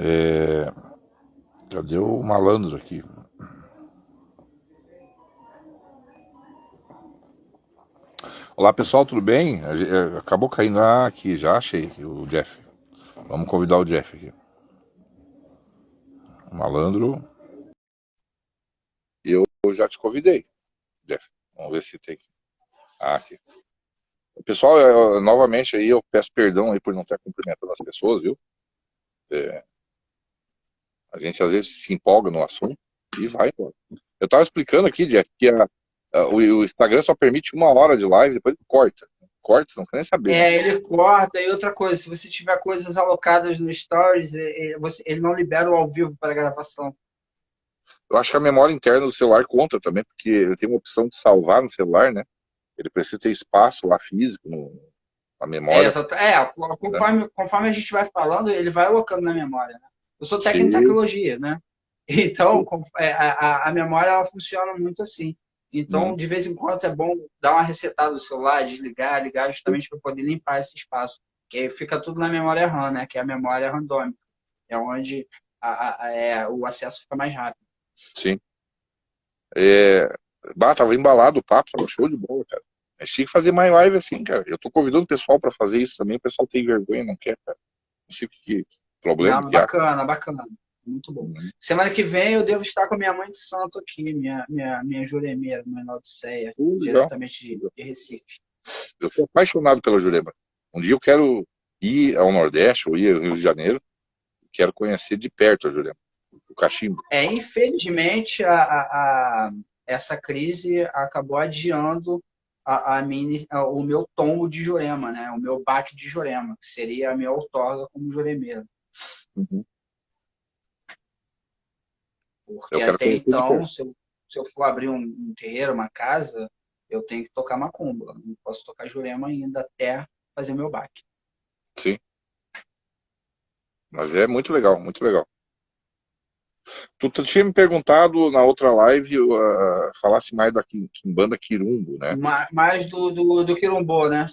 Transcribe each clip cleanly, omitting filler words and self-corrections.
É, cadê o malandro aqui? Olá pessoal, tudo bem? Acabou caindo aqui, já achei aqui, o Jeff. Vamos convidar o Jeff aqui. O malandro. Eu já te convidei, Jeff. Vamos ver se tem. Aqui. Pessoal, novamente aí eu peço perdão aí por não estar cumprimentando as pessoas, viu? É, a gente às vezes se empolga no assunto e vai embora. Eu estava explicando aqui, Jeff, que o Instagram só permite 1 hora de live, depois ele corta. Corta, não quer nem saber, né? Ele corta. E outra coisa, se você tiver coisas alocadas no Stories, ele não libera o ao vivo para gravação. Eu acho que a memória interna do celular conta também, porque ele tem uma opção de salvar no celular, né? Ele precisa ter espaço lá físico na memória, né? Conforme a gente vai falando, ele vai alocando na memória, né? Eu sou técnico em Sim. tecnologia, né? Então, a memória ela funciona muito assim. Então, Hum. de vez em quando é bom dar uma resetada no celular, desligar, ligar, justamente para poder limpar esse espaço. Que aí fica tudo na memória RAM, né? Que é a memória randômica. É onde o acesso fica mais rápido. Sim. É, tava embalado o papo, tava show de bola, cara. A gente tinha que fazer mais live assim, cara. Eu tô convidando o pessoal pra fazer isso também. O pessoal tem vergonha, não quer, cara. Não sei o que problema Não, que há. bacana, bacana. Muito bom. Uhum. Semana que vem eu devo estar com a minha mãe de santo aqui, minha Juremeira, mãe da Odisseia, Legal. diretamente de Recife. Eu sou apaixonado pela Jurema. Um dia eu quero ir ao Nordeste ou ir ao Rio de Janeiro. Quero conhecer de perto a Jurema. O cachimbo. Infelizmente, essa crise acabou adiando o meu tombo de Jurema, né? O meu baque de Jurema, que seria a minha outorga como juremeiro. Uhum. Eu Porque quero até conhecer de então, perto. se eu for abrir um terreiro, uma casa, eu tenho que tocar macumba. Não posso tocar Jurema ainda até fazer o meu baque. Sim. Mas é muito legal, muito legal. Tu tinha me perguntado na outra live, falasse mais da Quimbanda Quirumbo, né? Mais do Quirumbô, né?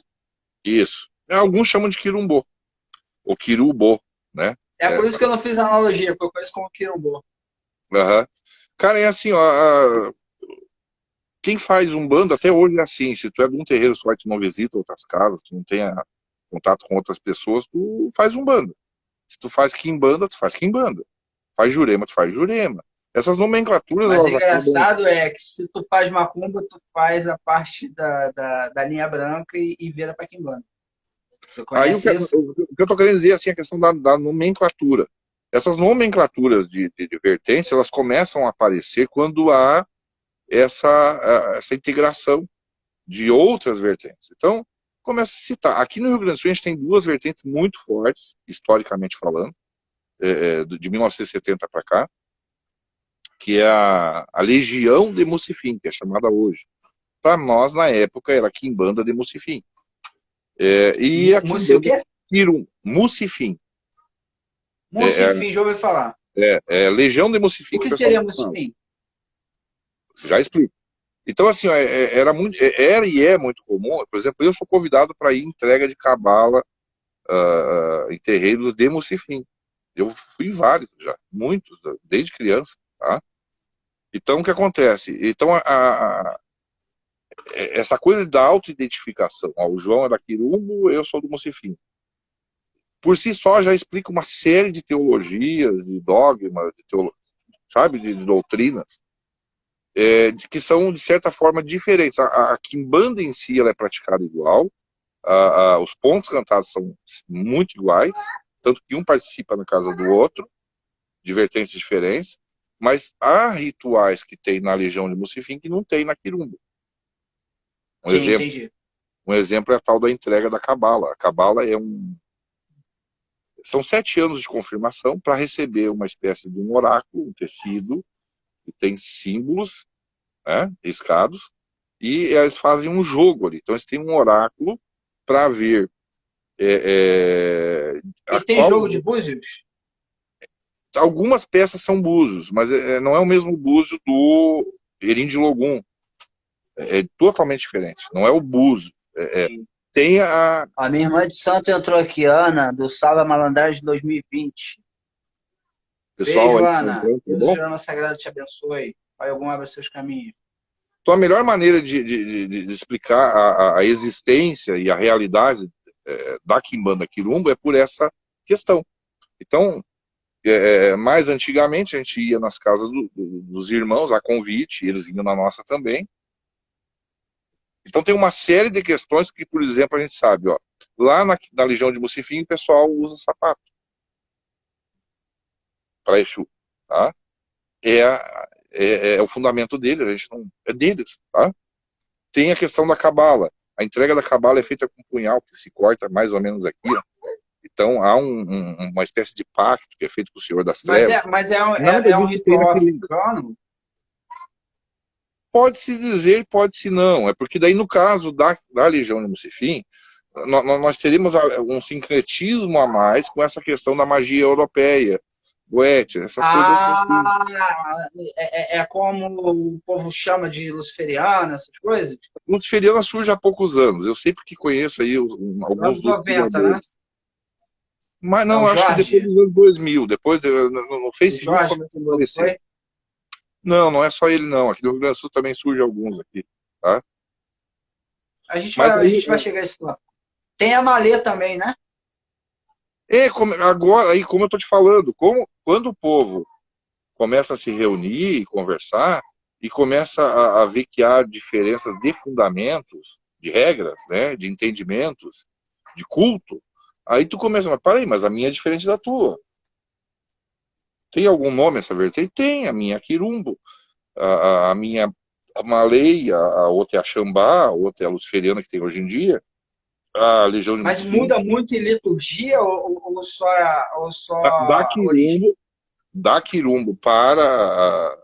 Isso. Alguns chamam de Quirumbô, ou Quirubô, né? É por isso que eu não fiz a analogia, porque eu conheço como Quirumbô. Aham. Cara, é assim, ó, quem faz Umbanda até hoje é assim, se tu é de um terreiro só e tu não visita outras casas, tu não tem contato com outras pessoas, tu faz Umbanda. Se tu faz Quimbanda, tu faz Quimbanda. Faz Jurema, tu faz Jurema. Essas nomenclaturas, Mas o elas acabam. engraçado é que se tu faz macumba, tu faz a parte da linha branca e vira pra Quimbanda. Você Aí conhece isso? o que eu tô querendo dizer assim, é a questão da nomenclatura. Essas nomenclaturas de vertentes, elas começam a aparecer quando há essa integração de outras vertentes. Então, começa a citar. Aqui no Rio Grande do Sul, a gente tem duas vertentes muito fortes, historicamente falando, de 1970 para cá, que é a Legião de Mucifim, que é chamada hoje. Para nós, na época, era a Quimbanda de Mucifim. E a Mussi o Quimbanda quê? Quirum, Mucifim. É, Mucifim, já ouviu falar. Legião de Mucifim O que o que pessoal seria fala. Mucifim? Já explico. Então, assim, ó, era e é muito comum. Por exemplo, eu sou convidado para ir em entrega de cabala em terreiros de Mucifim. Eu fui vários já, muitos, desde criança, tá? Então, o que acontece? Então, essa coisa da autoidentificação, ó, o João é da Quirumbo, eu sou do Mucifim. Por si só já explica uma série de teologias, de dogmas, sabe, de doutrinas, que são, de certa forma, diferentes. A Quimbanda em si ela é praticada igual, os pontos cantados são muito iguais, tanto que um participa na casa do outro, de vertentes diferentes, mas há rituais que tem na Legião de Mucifim que não tem na Quirumba. Um Sim, exemplo, entendi. um exemplo é a tal da entrega da Cabala. A Cabala são 7 anos de confirmação para receber uma espécie de um oráculo, um tecido, que tem símbolos, né, riscados, e eles fazem um jogo ali. Então eles têm um oráculo para ver E a tem qual. jogo de búzios? Algumas peças são búzios, mas não é o mesmo búzio do Erim de Logum. É totalmente diferente. Não é o búzio. Sim. Tem a. A minha irmã de santo entrou aqui, Ana, do Salva Malandragem de 2020. Beijo, Pessoal aí, Ana. tá Deus, bom? Joana Sagrada, te abençoe. Pai algum, abra seus caminhos. Então, a melhor maneira de explicar a existência e a realidade da Quimbanda Quirumba é por essa questão. Então, mais antigamente, a gente ia nas casas dos irmãos, a convite, eles vinham na nossa também. Então, tem uma série de questões que, por exemplo, a gente sabe, ó, lá na Legião de Mocifim, o pessoal usa sapato para Exu, tá? É o fundamento dele, a gente não, é deles, tá? Tem a questão da cabala. A entrega da cabala é feita com um punhal que se corta mais ou menos aqui, ó. Então há uma espécie de pacto que é feito com o Senhor das Trevas. Nada É um disso tem ritual naquele. africano? Pode-se dizer, pode-se não. É porque daí no caso da Legião de Mocifim, nós teríamos um sincretismo a mais com essa questão da magia europeia, Goethe, essas coisas assim. Ah, é como o povo chama de luciferiano, essas coisas? Luciferiana surge há poucos anos. Eu sei porque conheço aí alguns Anos dos 90, né? criadores. Mas É o não, acho que depois Jorge. dos anos 2000, depois no O Facebook Jorge começa a que aparecer. foi? Não, não é só ele não. Aqui no Rio Grande do Sul também surge alguns aqui, tá? Mas A aí, gente vai chegar a isso lá. Tem a Malê também, né? agora, aí como eu tô te falando, quando o povo começa a se reunir e conversar e começa a ver que há diferenças de fundamentos, de regras, né, de entendimentos, de culto, aí tu começa, mas peraí, mas a minha é diferente da tua. Tem algum nome essa vertente? Tem, a minha é Quirumbo, a minha a Malay, a outra é a Xambá, a outra é a Luciferiana que tem hoje em dia, a Legião de Mas Mucifim, muda muito em liturgia ou só da a origem? Quirumbo, da Quirumbo para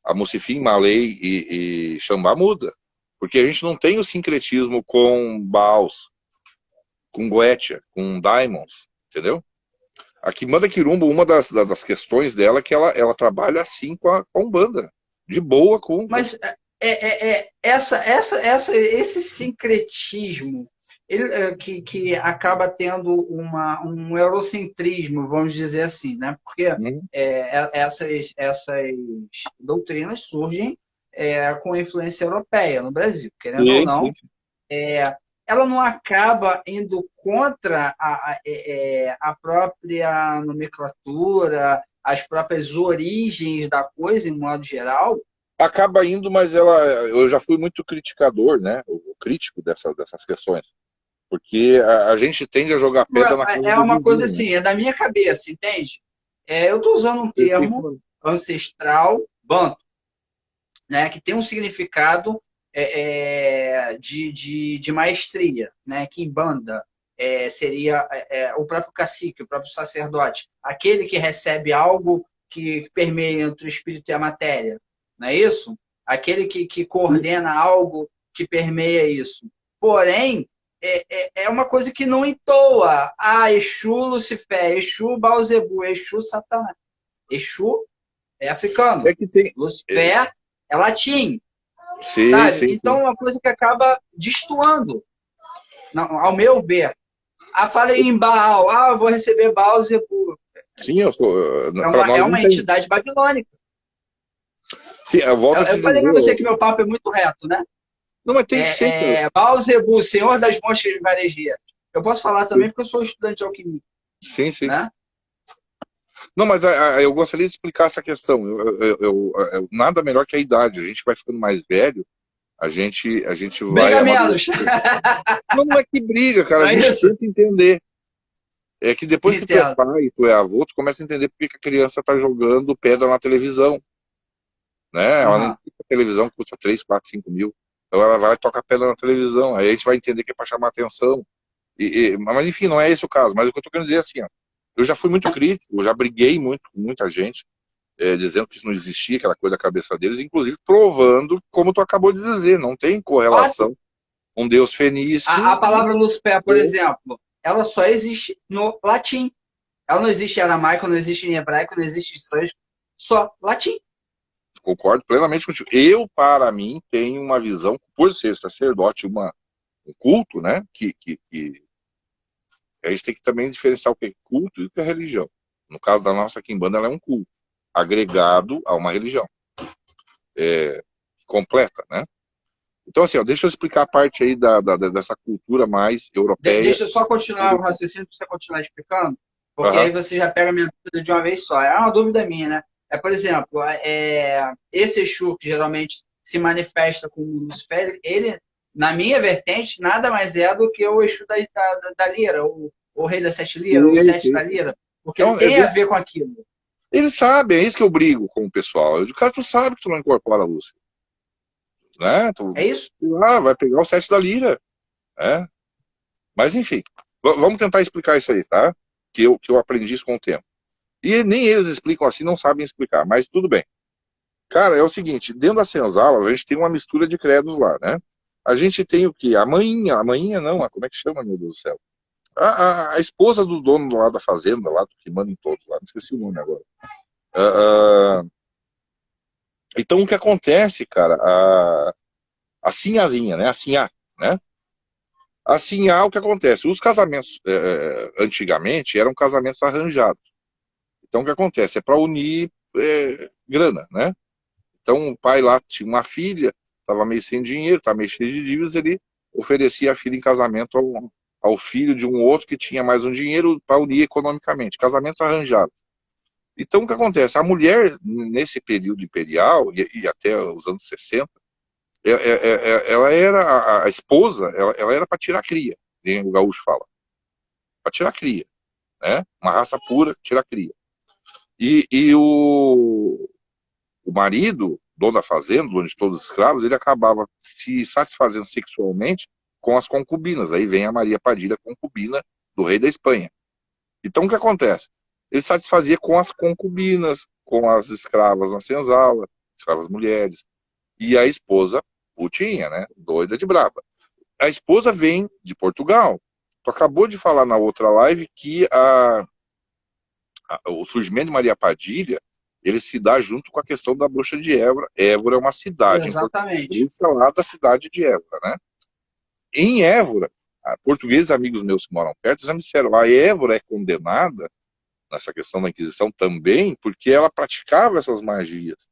a Mucifim, Malay e Xambá muda. Porque a gente não tem o sincretismo com Baals, com Goetia, com Daimons, entendeu? A Quimbanda Quirumbo, uma das questões dela é que ela trabalha assim com a Umbanda, de boa com. Mas esse sincretismo que acaba tendo um eurocentrismo, vamos dizer assim, né? Porque essas doutrinas surgem com influência europeia no Brasil, querendo ou Sim, sim, não, sim. ela não acaba indo contra a própria nomenclatura, as próprias origens da coisa, em modo geral. Acaba indo, mas eu já fui muito criticador, né? O crítico dessas questões. Porque a gente tende a jogar pedra na casa É do uma coisa vizinho, né? assim, é da minha cabeça, entende? Eu estou usando um termo Perfeito. ancestral, banto, né, que tem um significado de maestria, né, que em banda seria o próprio cacique, o próprio sacerdote, aquele que recebe algo que permeia entre o espírito e a matéria, não é isso? Aquele que Sim. coordena algo que permeia isso. Porém, é uma coisa que não entoa. Ah, Exu Lucifer, Exu Baalzebu, Exu Satanás. Exu é africano. É que tem. é, Lucifer é latim, Sim, sabe? sim, Então sim. é uma coisa que acaba destoando, ao meu ver. Ah, fala em Baal. Ah, eu vou receber Baal Zebu. Sim, eu sou. Para É nós não uma tem. entidade babilônica. Sim, eu volto a te Eu falei dizer. para você que meu papo é muito reto, né? Não, mas tem que ser, cara. Baal Zebu, Senhor das Moscas de Varegia. Eu posso falar também Sim, porque eu sou estudante de alquimia, sim. Sim. né? Não, mas eu gostaria de explicar essa questão. Nada melhor que a idade. A gente vai ficando mais velho, a gente vai Briga menos. amadurecendo. Não é que briga, cara. Não A é gente isso? tenta entender. É que depois que tu é Entendo. pai e tu é avô, tu começa a entender por que a criança tá jogando pedra na televisão, né? Ela nem Uhum. a televisão custa 3, 4, 5 mil. Então ela vai tocar pedra na televisão. Aí a gente vai entender que é para chamar atenção. Mas enfim, não é esse o caso. Mas o que eu tô querendo dizer é assim, ó, eu já fui muito crítico, eu já briguei muito com muita gente, dizendo que isso não existia, aquela coisa da cabeça deles, inclusive provando, como tu acabou de dizer, não tem Fato. correlação com Deus fenício. A palavra Lucifer, por exemplo, ela só existe no latim. Ela não existe em aramaico, não existe em hebraico, não existe em sânscrito. Só latim. Concordo plenamente contigo. Eu, para mim, tenho uma visão, por ser sacerdote, um culto, né? Que a gente tem que também diferenciar o que é culto e o que é religião. No caso da nossa Quimbanda, ela é um culto. agregado a uma religião completa, né? Então, assim, ó, deixa eu explicar a parte aí dessa cultura mais europeia. Deixa eu só continuar o raciocínio para você continuar explicando, porque Aham. aí você já pega a minha dúvida de uma vez só. É uma dúvida minha, né? Por exemplo, esse Exu que geralmente se manifesta com o Lucifé, ele, na minha vertente, nada mais é do que o Exu da Lira, o Rei das Sete Liras, o Sete da Lira, porque ele Então, tem a ver com aquilo. eles sabem, é isso que eu brigo com o pessoal. Eu digo, cara, tu sabe que tu não incorpora a Lúcia, né? É isso? Vai pegar o sete da lira, né? Mas, enfim, vamos tentar explicar isso aí, tá? Que eu aprendi isso com o tempo. E nem eles explicam assim, não sabem explicar, mas tudo bem. Cara, é o seguinte, dentro da senzala, a gente tem uma mistura de credos lá, né? A gente tem o quê? A maninha não, como é que chama, meu Deus do céu? A esposa do dono lá da fazenda, lá do que manda em todos lá, não esqueci o nome agora. Ah, então, o que acontece, cara? A sinhazinha, né? A sinhá, né? A sinhá, o que acontece? Os casamentos, antigamente, eram casamentos arranjados. Então, o que acontece? É para unir grana, né? Então, o pai lá tinha uma filha, estava meio sem dinheiro, estava meio cheio de dívidas, ele oferecia a filha em casamento ao filho de um outro que tinha mais um dinheiro para unir economicamente. Casamentos arranjados. Então, o que acontece? A mulher, nesse período imperial, e até os anos 60, ela era a esposa, ela era para tirar cria, o gaúcho fala, para tirar cria, né? Uma raça pura, tirar cria. E o marido, dono da fazenda, dono de todos os escravos, ele acabava se satisfazendo sexualmente com as concubinas. Aí vem a Maria Padilha, concubina do rei da Espanha. Então, o que acontece? Ele satisfazia com as concubinas, com as escravas na senzala, escravas mulheres, e a esposa putinha, né? Doida de braba. A esposa vem de Portugal. Tu acabou de falar na outra live que o surgimento de Maria Padilha, ele se dá junto com a questão da bruxa de Évora. Évora é uma cidade em Portugal, Exatamente. lá da cidade de Évora, né? Em Évora, portugueses amigos meus que moram perto já me disseram, a Évora é condenada nessa questão da Inquisição também porque ela praticava essas magias,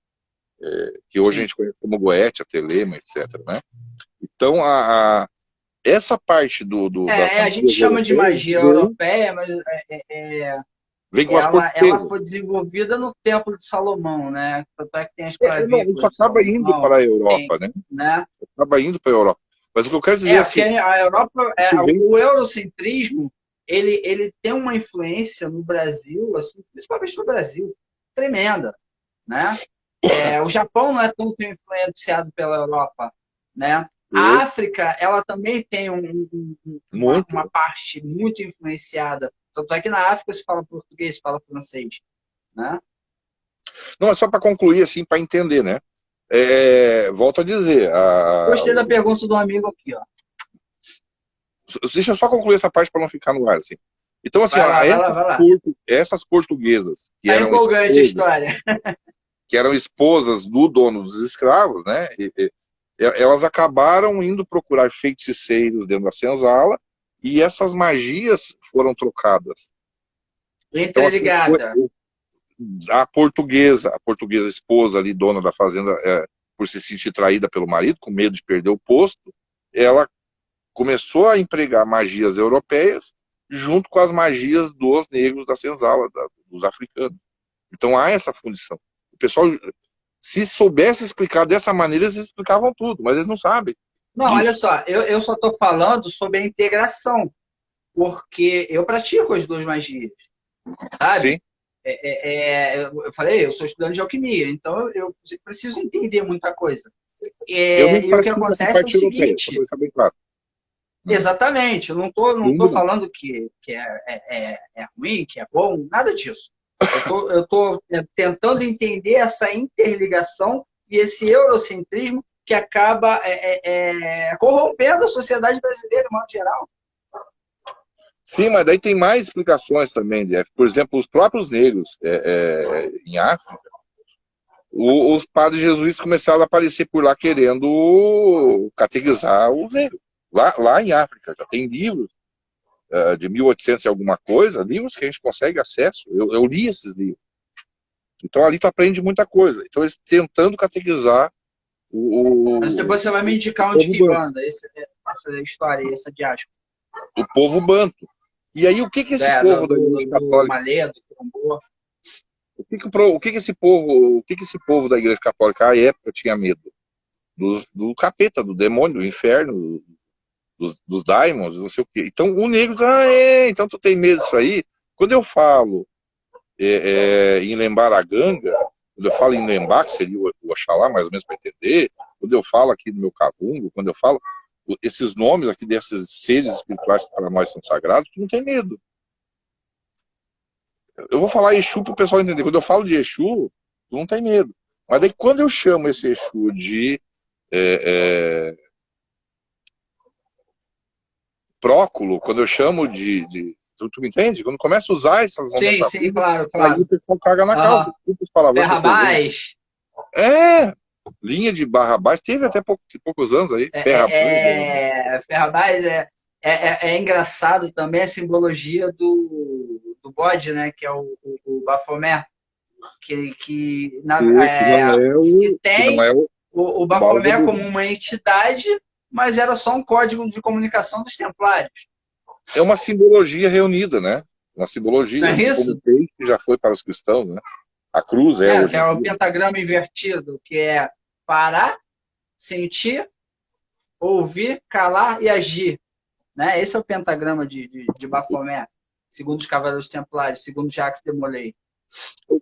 que hoje a Sim. gente conhece como Goetia, Telema, etc, né? Então, essa parte das A gente magias chama de europeias magia europeia, mas vem com as ela portuguesas. foi desenvolvida no Templo de Salomão, né? Tanto é que tem as Isso clavículas de acaba indo Salomão, para a tem, Europa, né? né? Acaba indo para a Europa. Mas o que eu quero dizer é Porque assim, a Europa, isso vem... o eurocentrismo, ele tem uma influência no Brasil, assim, principalmente no Brasil, tremenda, né? O Japão não é tão influenciado pela Europa, né? A África, ela também tem Muito. uma parte muito influenciada. Tanto é que na África se fala português, se fala francês, né? Não, é só para concluir, assim, para entender, né? Volto a dizer, Gostei da pergunta do amigo aqui, ó. deixa eu só concluir essa parte para não ficar no ar, assim. Então, assim, Vai lá, vai lá, vai lá. essas portuguesas Tá empolgante a história. que eram esposas do dono dos escravos, né? Elas acabaram indo procurar feiticeiros dentro da senzala e essas magias foram trocadas. Então, assim, Interligada. a portuguesa esposa ali, dona da fazenda, por se sentir traída pelo marido, com medo de perder o posto, ela começou a empregar magias europeias junto com as magias dos negros da senzala, dos africanos. Então há essa fundição. O pessoal, se soubesse explicar dessa maneira, eles explicavam tudo, mas eles não sabem Não, olha disso. só, eu só estou falando sobre a integração, porque eu pratico as duas magias, sabe? Sim, Eu falei, eu sou estudante de alquimia, então eu preciso entender muita coisa. eu não E o que pratico essa acontece é o parte europeia, só para seguinte, deixar bem claro. exatamente, eu não tô Mundo não. falando que é ruim, que é bom, nada disso. Eu tô tentando entender essa interligação e esse eurocentrismo que acaba corrompendo a sociedade brasileira, de modo geral. Sim, mas daí tem mais explicações também, Jeff. Por exemplo, os próprios negros em África, os padres jesuítas começaram a aparecer por lá querendo catequizar os negros. Lá em África, já tem livros de 1800 e alguma coisa, livros que a gente consegue acesso. Eu li esses livros. Então ali tu aprende muita coisa. Então eles tentando catequizar Mas depois você vai me indicar onde povo que banto. anda essa história, essa diáspora. O povo banto. E aí o que que esse É, povo da Igreja do Católica, Malê, do Quilombola. o que que esse povo da Igreja Católica à época tinha medo? Do capeta, do demônio, do inferno, dos daimons, não sei o quê. Então o negro, então tu tem medo disso aí? Quando eu falo em Lembaraganga, quando eu falo em Lembá, que seria o Oxalá, mais ou menos para entender, quando eu falo aqui no meu cavungo, quando eu falo esses nomes aqui desses seres espirituais que para nós são sagrados, tu não tem medo. Eu vou falar Exu para o pessoal entender. Quando eu falo de Exu, tu não tem medo. Mas daí quando eu chamo esse Exu de próculo, quando eu chamo tu me entende? Quando começa a usar essas Sim, sim, nomenclaturas, claro, aí o claro. pessoal caga na calça. Aham. Desculpa os palavrões que eu tô usando. Ferrabás. É, linha de Barrabás, teve até poucos anos aí, Ferrabás. Ferrabás é engraçado também a simbologia do bode, né? Que é o Bafomé. Que não é Que que não tem é o o Bafomé Baalzebub. como uma entidade, mas era só um código de comunicação dos templários. É uma simbologia reunida, né? Uma Não simbologia, é assim como o isso? peixe já foi para os cristãos, né? A cruz é Que hoje é em o dia. pentagrama invertido, que é parar, sentir, ouvir, calar e agir. Né? Esse é o pentagrama de Baphomet, segundo os Cavaleiros Templários, segundo Jacques de Molay.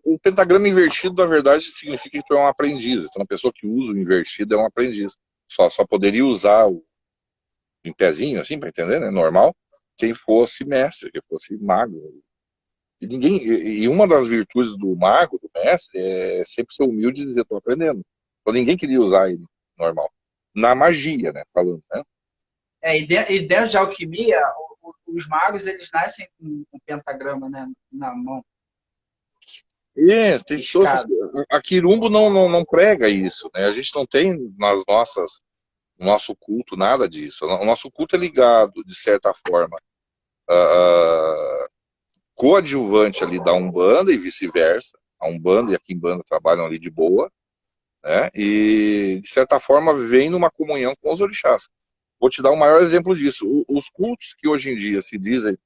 O pentagrama invertido, na verdade, significa que tu é um aprendiz. Então, uma pessoa que usa o invertido é um aprendiz. Só poderia usar em pezinho, assim, para entender, né? Normal, quem fosse mestre, quem fosse mago. E uma das virtudes do mago, do mestre, é sempre ser humilde e dizer, estou aprendendo. Então ninguém queria usar ele normal. Na magia, né? Falando, né? E dentro de alquimia, os magos eles nascem com pentagrama, né, na mão, E tem todas essas riscado. coisas. A Quirumbo não prega isso, né? A gente não tem no nosso culto nada disso. O nosso culto é ligado, de certa forma, a coadjuvante ali da Umbanda e vice-versa. A Umbanda e a Quimbanda trabalham ali de boa, né? E, de certa forma, vem numa comunhão com os orixás. Vou te dar o maior exemplo disso. Os cultos que hoje em dia se dizem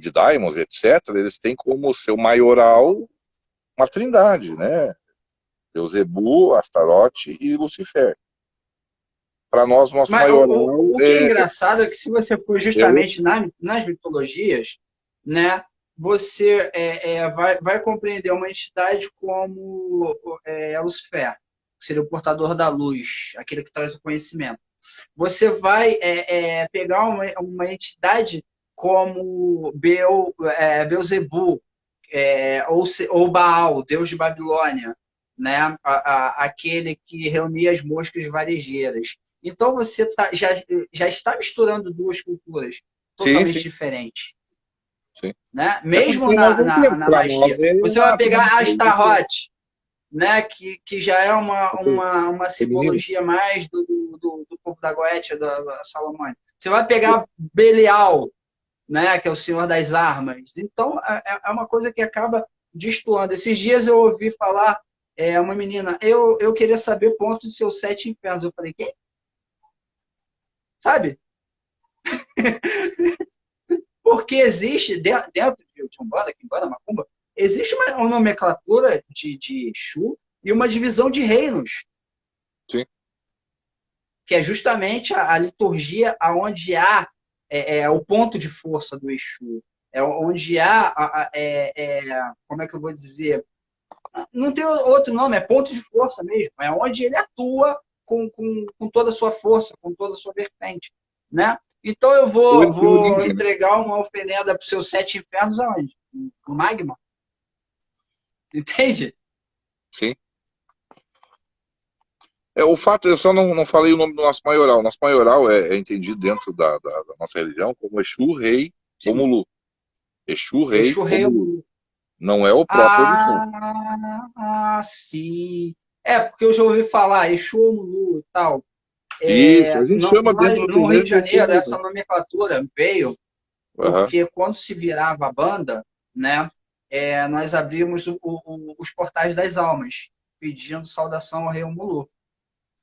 de daimons, etc., eles têm como seu maioral uma trindade, né? Beuzebu, Astarote e Lucifer. Para nós, o nosso Mas maioral o que é engraçado é que se você for é o... justamente nas mitologias, né, você vai compreender uma entidade como Lucifer, que seria o portador da luz, aquele que traz o conhecimento. Você vai pegar uma entidade como Beuzebu, ou Baal, deus de Babilônia, né? Aquele que reunia as moscas varejeiras. Então você já está misturando duas culturas Sim, totalmente sim, diferentes. sim. Né? É Mesmo porque nós não temos, na para nós magia. é Você vai inato, né? pegar É isso que Astaroth, né? que já é uma feminino. simbologia mais do povo da Goétia, da Salomônia. Você vai pegar Belial, né, que é o senhor das armas. Então, é uma coisa que acaba destoando. Esses dias eu ouvi falar uma menina, eu queria saber pontos de seus 7 infernos. Eu falei, quem? Sabe? Porque existe, dentro de Umbanda, Quimbanda, Macumba, existe uma nomenclatura de Exu e uma divisão de reinos, Sim. que é justamente a liturgia onde há o ponto de força do Exu. É onde há, como é que eu vou dizer? Não tem outro nome, é ponto de força mesmo. É onde ele atua com toda a sua força, com toda a sua vertente. Né? Então eu Ele tem vou origem, né? entregar uma oferenda para os seus 7 infernos aonde? No magma. Entende? Sim. O fato, eu só não falei o nome do nosso maioral. O nosso maioral é entendido dentro da nossa religião como Exu Rei Sim. Omulu. Exu Rei Exu Rei Omulu. Omulu. Não é o próprio orixá. Sim. Porque eu já ouvi falar Exu Omulu e tal. Isso, a gente chama dentro do No Rio terreiro de de Exu Janeiro, mesmo. essa nomenclatura veio Aham. porque quando se virava a banda, né, nós abrimos os portais das almas, pedindo saudação ao rei Omulu,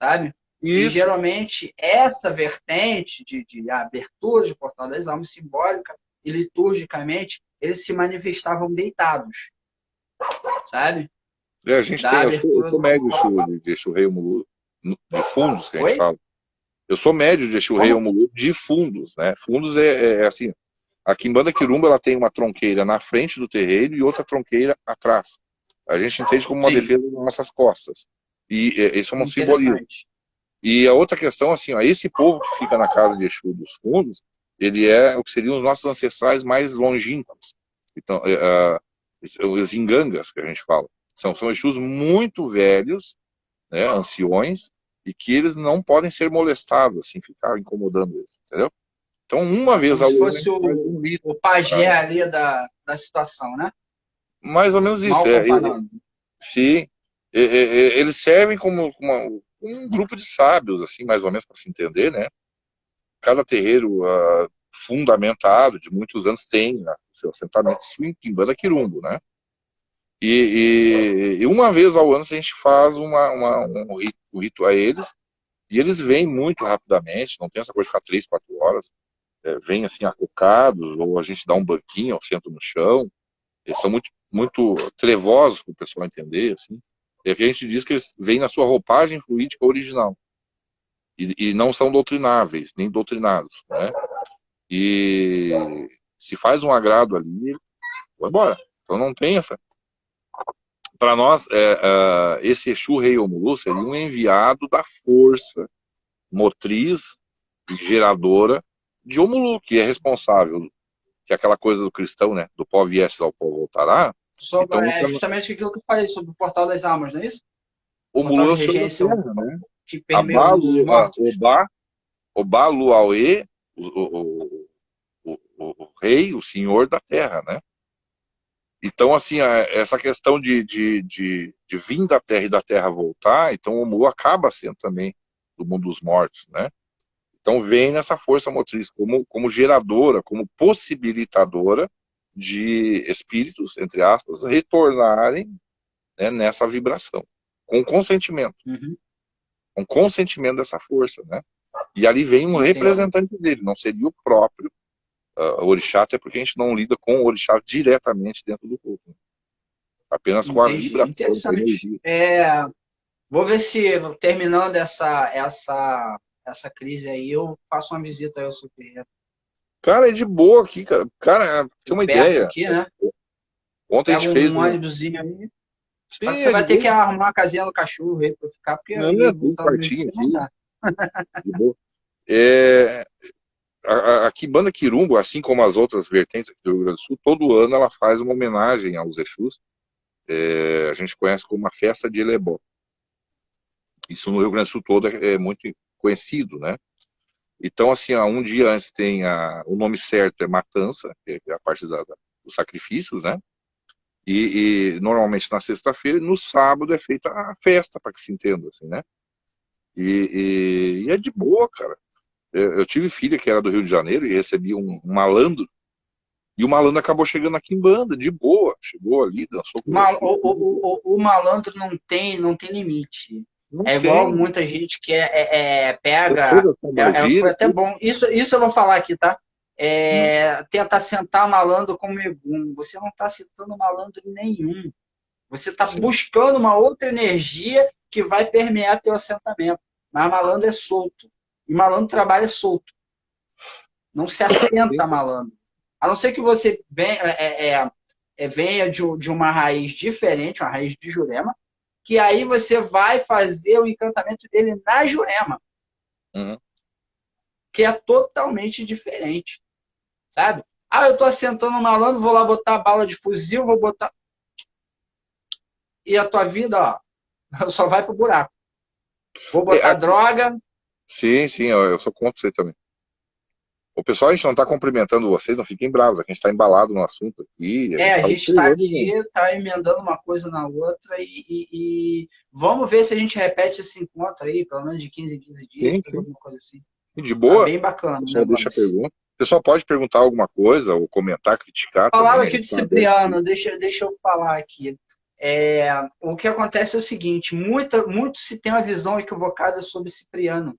sabe? E Isso. geralmente essa vertente de abertura de portal das almas simbólica e liturgicamente, eles se manifestavam deitados, sabe? A gente Da tem, eu abertura sou do médio portal. de Exu Rei Omulu, de fundos, que a gente Oi? fala. Eu sou médio de Exu Rei Como? Omulu de fundos, né? Fundos é assim, a Quimbanda Quirumba ela tem uma tronqueira na frente do terreiro e outra tronqueira atrás. A gente entende como uma Sim, defesa das nossas costas. E isso é um simbolismo. interessante. E a outra questão, assim, ó, esse povo que fica na casa de Exu dos fundos, ele é o que seriam os nossos ancestrais mais longínquos. Então, os ingangas, que a gente fala. São Exus muito velhos, né, anciões, e que eles não podem ser molestados, assim, ficar incomodando eles, entendeu? Então, uma vez Como ao se ano, a fosse gente faz um rito. o pajé ali da situação, né? Mais ou menos isso. Mal comparando. Se, eles servem como um grupo de sábios, assim, mais ou menos, para se entender, né? Cada terreiro fundamentado de muitos anos tem, né, seu assentamento em Quimbanda Quirumbo, né? E uma vez ao ano a gente faz um rito a eles, e eles vêm muito rapidamente, não tem essa coisa de ficar 3, 4 horas, vêm assim acocados, ou a gente dá um banquinho, ou senta no chão. Eles são muito trevosos para o pessoal entender, assim. É que a gente diz que eles vêm na sua roupagem fluídica original, e não são doutrináveis, nem doutrinados, né? E se faz um agrado ali, vai embora. Então não tem essa. Para nós, esse Exu Rei Omulu seria um enviado da força motriz e geradora de Omulu, que é responsável, que é aquela coisa do cristão, né? Do pó viestes ao pó voltará. Então, É justamente aquilo que eu falei sobre o portal das almas, não é isso? Portal Omulu é de o senhor da regência terra, né? que permeia o mundo dos Abalu, mortos. Obá Luauê, o rei, o senhor da terra, né? Então, assim, essa questão de vir da Terra e da Terra voltar, então o Mu acaba sendo também do mundo dos mortos, né? Então vem nessa força motriz como geradora, como possibilitadora de espíritos, entre aspas, retornarem, né, nessa vibração, com consentimento, Uhum, com consentimento dessa força, né? E ali vem um entendi. representante dele, não seria o próprio orixá, até porque a gente não lida com o orixá diretamente dentro do culto, né? Apenas com a Entendi. vibração, com a Interessante. energia. Vou ver se, terminando essa crise aí, eu faço uma visita aí ao seu terreiro. Cara, é de boa aqui, cara. Cara, tem uma Perto ideia. aqui, né? Ontem a gente Pega fez um um. ônibusinho aí. Só que Sim, você é de vai ter que boa. arrumar a casinha do cachorro aí pra ficar, porque Não, aí tem um voltar no mesmo quartinho dia não aqui, dá. de boa. É, a Quimbanda Quirumbo, assim como as outras vertentes aqui do Rio Grande do Sul, todo ano ela faz uma homenagem aos Exus. A gente conhece como a Festa de Elebó. Isso no Rio Grande do Sul todo é muito conhecido, né? Então, assim, um dia antes tem o nome certo é Matança, que é a parte dos sacrifícios, né? Normalmente na sexta-feira, e no sábado é feita a festa, para que se entenda, assim, né? E é de boa, cara. Eu tive filha que era do Rio de Janeiro e recebi um malandro, e o malandro acabou chegando aqui em banda, de boa. Chegou ali, dançou com o Mal- Exu. o malandro não tem limite. Não É igual tem. muita gente que Eu sou pega. da Foi Tabagiro, até bom. Isso eu vou falar aqui, tá? Tenta sentar malandro como egum. Você não está sentando malandro nenhum. Você está sim. buscando uma outra energia que vai permear teu assentamento. Mas malandro é solto. E malandro trabalha solto. Não se assenta malandro. A não ser que você venha de uma raiz diferente, uma raiz de Jurema, que aí você vai fazer o encantamento dele na Jurema, Uhum. que é totalmente diferente, sabe? Ah, eu tô assentando um malandro, vou lá botar bala de fuzil, vou botar... E a tua vida, ó, só vai pro buraco. Vou botar Aqui, droga. sim, sim, eu sou contra isso aí também. O pessoal, a gente não está cumprimentando vocês, não fiquem bravos, a gente está embalado no assunto aqui, a gente A está gente está observando aqui, mesmo. está emendando uma coisa na outra e vamos ver se a gente repete esse encontro aí, pelo menos de 15 em 15 dias, Sim, fazer sim. alguma coisa assim. E de Tá boa, bem o bacana o pessoal deixa a negócio. pergunta. Você só pode perguntar alguma coisa, ou comentar, criticar Falava também. A aqui gente de está aberto. Cipriano, deixa eu falar aqui. O que acontece é o seguinte, muito se tem uma visão equivocada sobre Cipriano,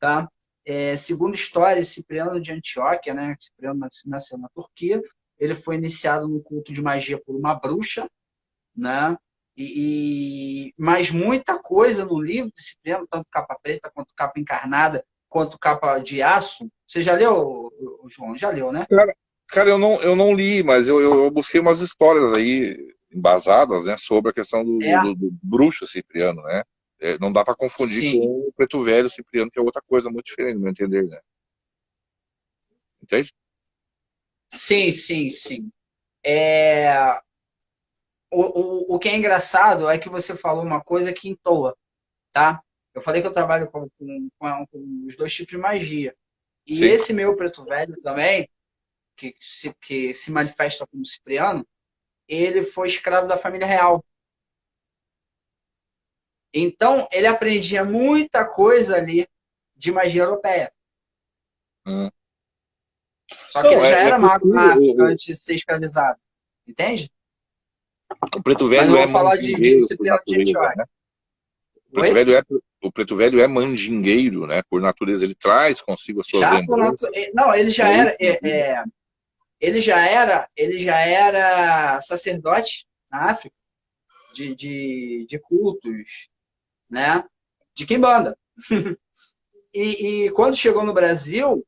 tá? Segundo história, Cipriano de Antioquia, né? Cipriano nasceu na Turquia, ele foi iniciado no culto de magia por uma bruxa, né? Mas muita coisa no livro de Cipriano, tanto capa preta quanto capa encarnada, quanto capa de aço. Você já leu, João? Já leu, né? Cara, eu não li, mas eu busquei umas histórias aí embasadas, né, sobre a questão É, do bruxo Cipriano, né? Não dá para confundir com sim. o preto velho Cipriano, que é outra coisa muito diferente, no meu entender, né? Entende? Sim, sim, sim. É, o que é engraçado é que você falou uma coisa que entoa, tá? Eu falei que eu trabalho com os dois tipos de magia. E Sim. esse meu preto velho também, que se manifesta como Cipriano, ele foi escravo da família real. Então, ele aprendia muita coisa ali de magia europeia. Hum. Só que Não, ele já é era mago possível. na África antes de ser escravizado. Entende? O preto Mas eu velho é vou falar de mandingueiro por Cipriano de natureza, Antioquia. né? O preto Oi? velho é, o preto velho é mandingueiro, né? Por natureza, ele traz consigo as suas Já por lembranças. natureza. Não, ele É já isso, era. Ele já era sacerdote na África de cultos, né? De quimbanda. E quando chegou no Brasil,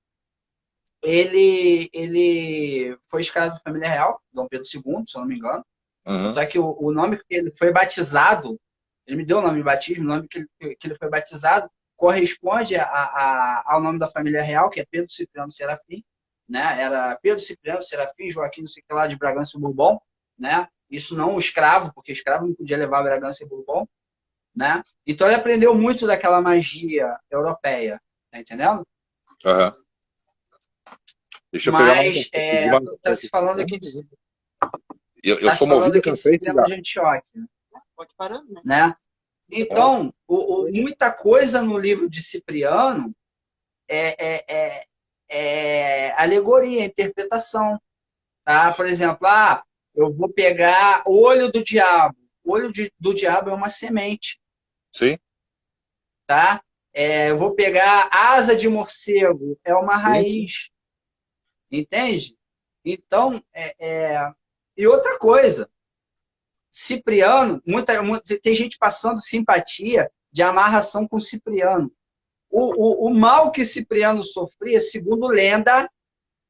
ele foi escravo da família real, Dom Pedro II, se eu não me engano. Uhum. Tanto é que o nome que ele foi batizado, ele me deu o nome de batismo, o nome que ele foi batizado corresponde ao nome da família real, que é Pedro Cipriano Serafim, né? Era Pedro Cipriano Serafim Joaquim, não sei o que lá, de Bragança e Bourbon, né? Isso não o escravo, porque o escravo não podia levar Bragança e Bourbon, né? Então ele aprendeu muito daquela magia europeia, tá entendendo? Aham. Deixa eu pegar mais um Mas café. Pedir mais um tá café se aqui. falando aqui de, Eu tá sou se falando movido a aqui de café e Cipriano cigarro. de Antioquia, Pode parar, né? né? Então, muita coisa no livro de Cipriano é alegoria, interpretação. Tá? Por exemplo, eu vou pegar o olho do diabo. O olho do diabo é uma semente. Sim, Tá? Eu vou pegar asa de morcego, é uma sim, sim. raiz. Entende? Então, e outra coisa, Cipriano, tem gente passando simpatia de amarração com Cipriano. O mal que Cipriano sofria, segundo lenda,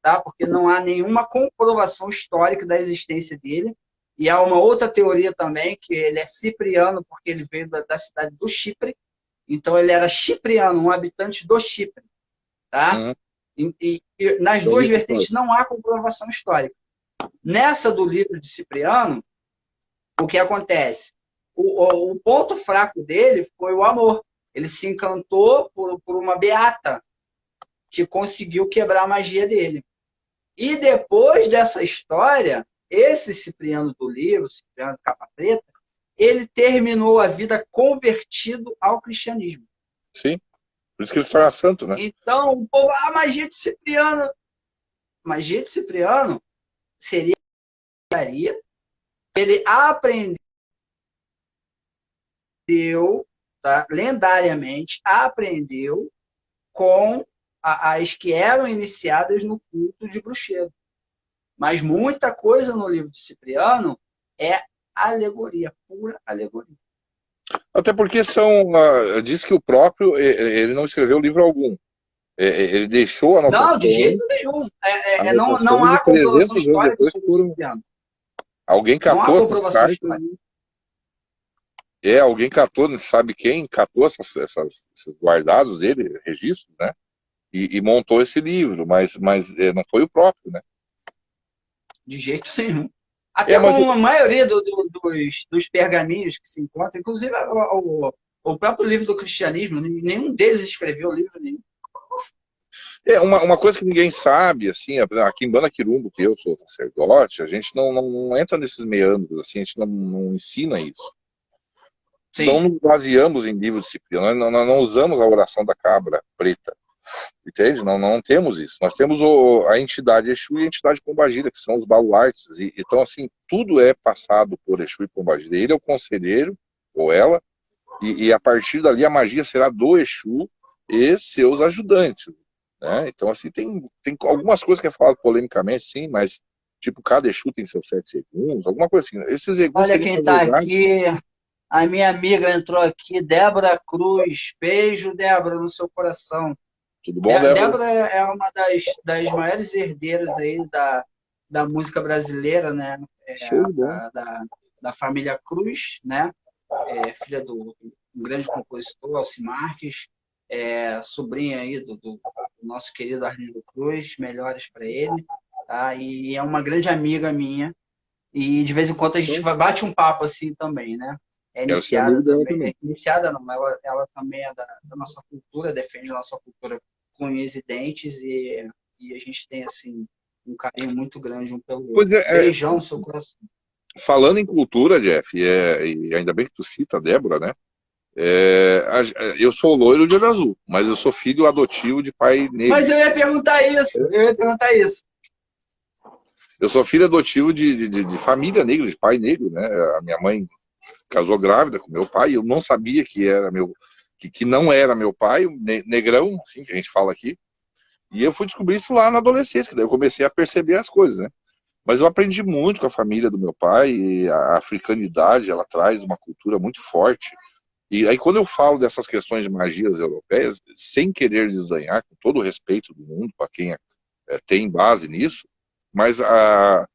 tá? Porque não há nenhuma comprovação histórica da existência dele, e há uma outra teoria também, que ele é cipriano porque ele veio da cidade do Chipre, então ele era chipriano, um habitante do Chipre. Tá? Uhum. E nas Já ouvi duas essa história. vertentes não há comprovação histórica. Nessa do livro de Cipriano, o que acontece? O ponto fraco dele foi o amor. Ele se encantou por uma beata que conseguiu quebrar a magia dele. E depois dessa história, esse Cipriano do livro, Cipriano de Capa Preta, ele terminou a vida convertido ao cristianismo. Sim. Por isso que ele se torna santo, né? Então, o povo, magia de Cipriano seria ele aprendeu, tá, lendariamente, aprendeu com as que eram iniciadas no culto de bruxeiro. Mas muita coisa no livro de Cipriano é alegoria, pura alegoria. Até porque diz que o próprio, ele não escreveu livro algum. Ele deixou Não, de anotações, jeito nenhum. Não anotações de há comprovação 300 anos histórica depois que sobre o foram. Cipriano. Alguém Não há catou essas comprovação cartas. histórica. Alguém catou, não se sabe quem, catou esses guardados dele, registros, né? E montou esse livro, mas não foi o próprio, né? De jeito nenhum. Até Mas como a maioria dos pergaminhos que se encontram, inclusive o próprio livro do cristianismo, nenhum deles escreveu livro nenhum. uma coisa que ninguém sabe, assim, aqui em Banda Quirumbo, que eu sou sacerdote, a gente não entra nesses meandros, assim, a gente não ensina isso. Não Sim. nos baseamos em livros de Cipriano, nós não usamos a oração da cabra preta. Entende? Não temos isso. Nós temos a entidade Exu e a entidade Pombagira, que são os baluartes. Então, assim, tudo é passado por Exu e Pombagira. Ele é o conselheiro, ou ela, e a partir dali a magia será do Exu e seus ajudantes. Né? Então, assim, tem algumas coisas que é falado polemicamente, sim, mas, tipo, cada Exu tem seus 7 segundos, alguma coisa assim. Esses segundos Olha seriam, quem na está verdade... aqui. A minha amiga entrou aqui, Débora Cruz. Beijo, Débora, no seu coração. Tudo bom, Débora? Débora é uma das maiores herdeiras aí da música brasileira, né? Show de bola. Da família Cruz, né? Filha do um grande compositor, Alci Marques, sobrinha aí do nosso querido Arlindo Cruz, melhores para ele, tá? E é uma grande amiga minha, e de vez em quando a gente bate um papo assim também, né? É Quero ser amigo iniciada dela também, também. iniciada não, ela também é da nossa cultura, defende a nossa cultura com unhas e dentes, e a gente tem, assim, um carinho muito grande um pelo outro. Pois é, Beijão no seu coração. falando em cultura, Jeff, e ainda bem que tu cita a Débora, né? Eu sou loiro de olho azul, mas eu sou filho adotivo de pai negro. Mas eu ia perguntar isso. Eu sou filho adotivo de família negra, de pai negro, né? A minha mãe casou grávida com meu pai, e eu não sabia que era que não era meu pai, negrão, assim que a gente fala aqui. E eu fui descobrir isso lá na adolescência, que daí eu comecei a perceber as coisas, né? Mas eu aprendi muito com a família do meu pai, e a africanidade, ela traz uma cultura muito forte. E aí quando eu falo dessas questões de magias europeias, sem querer desdenhar, com todo o respeito do mundo para quem tem base nisso, mas a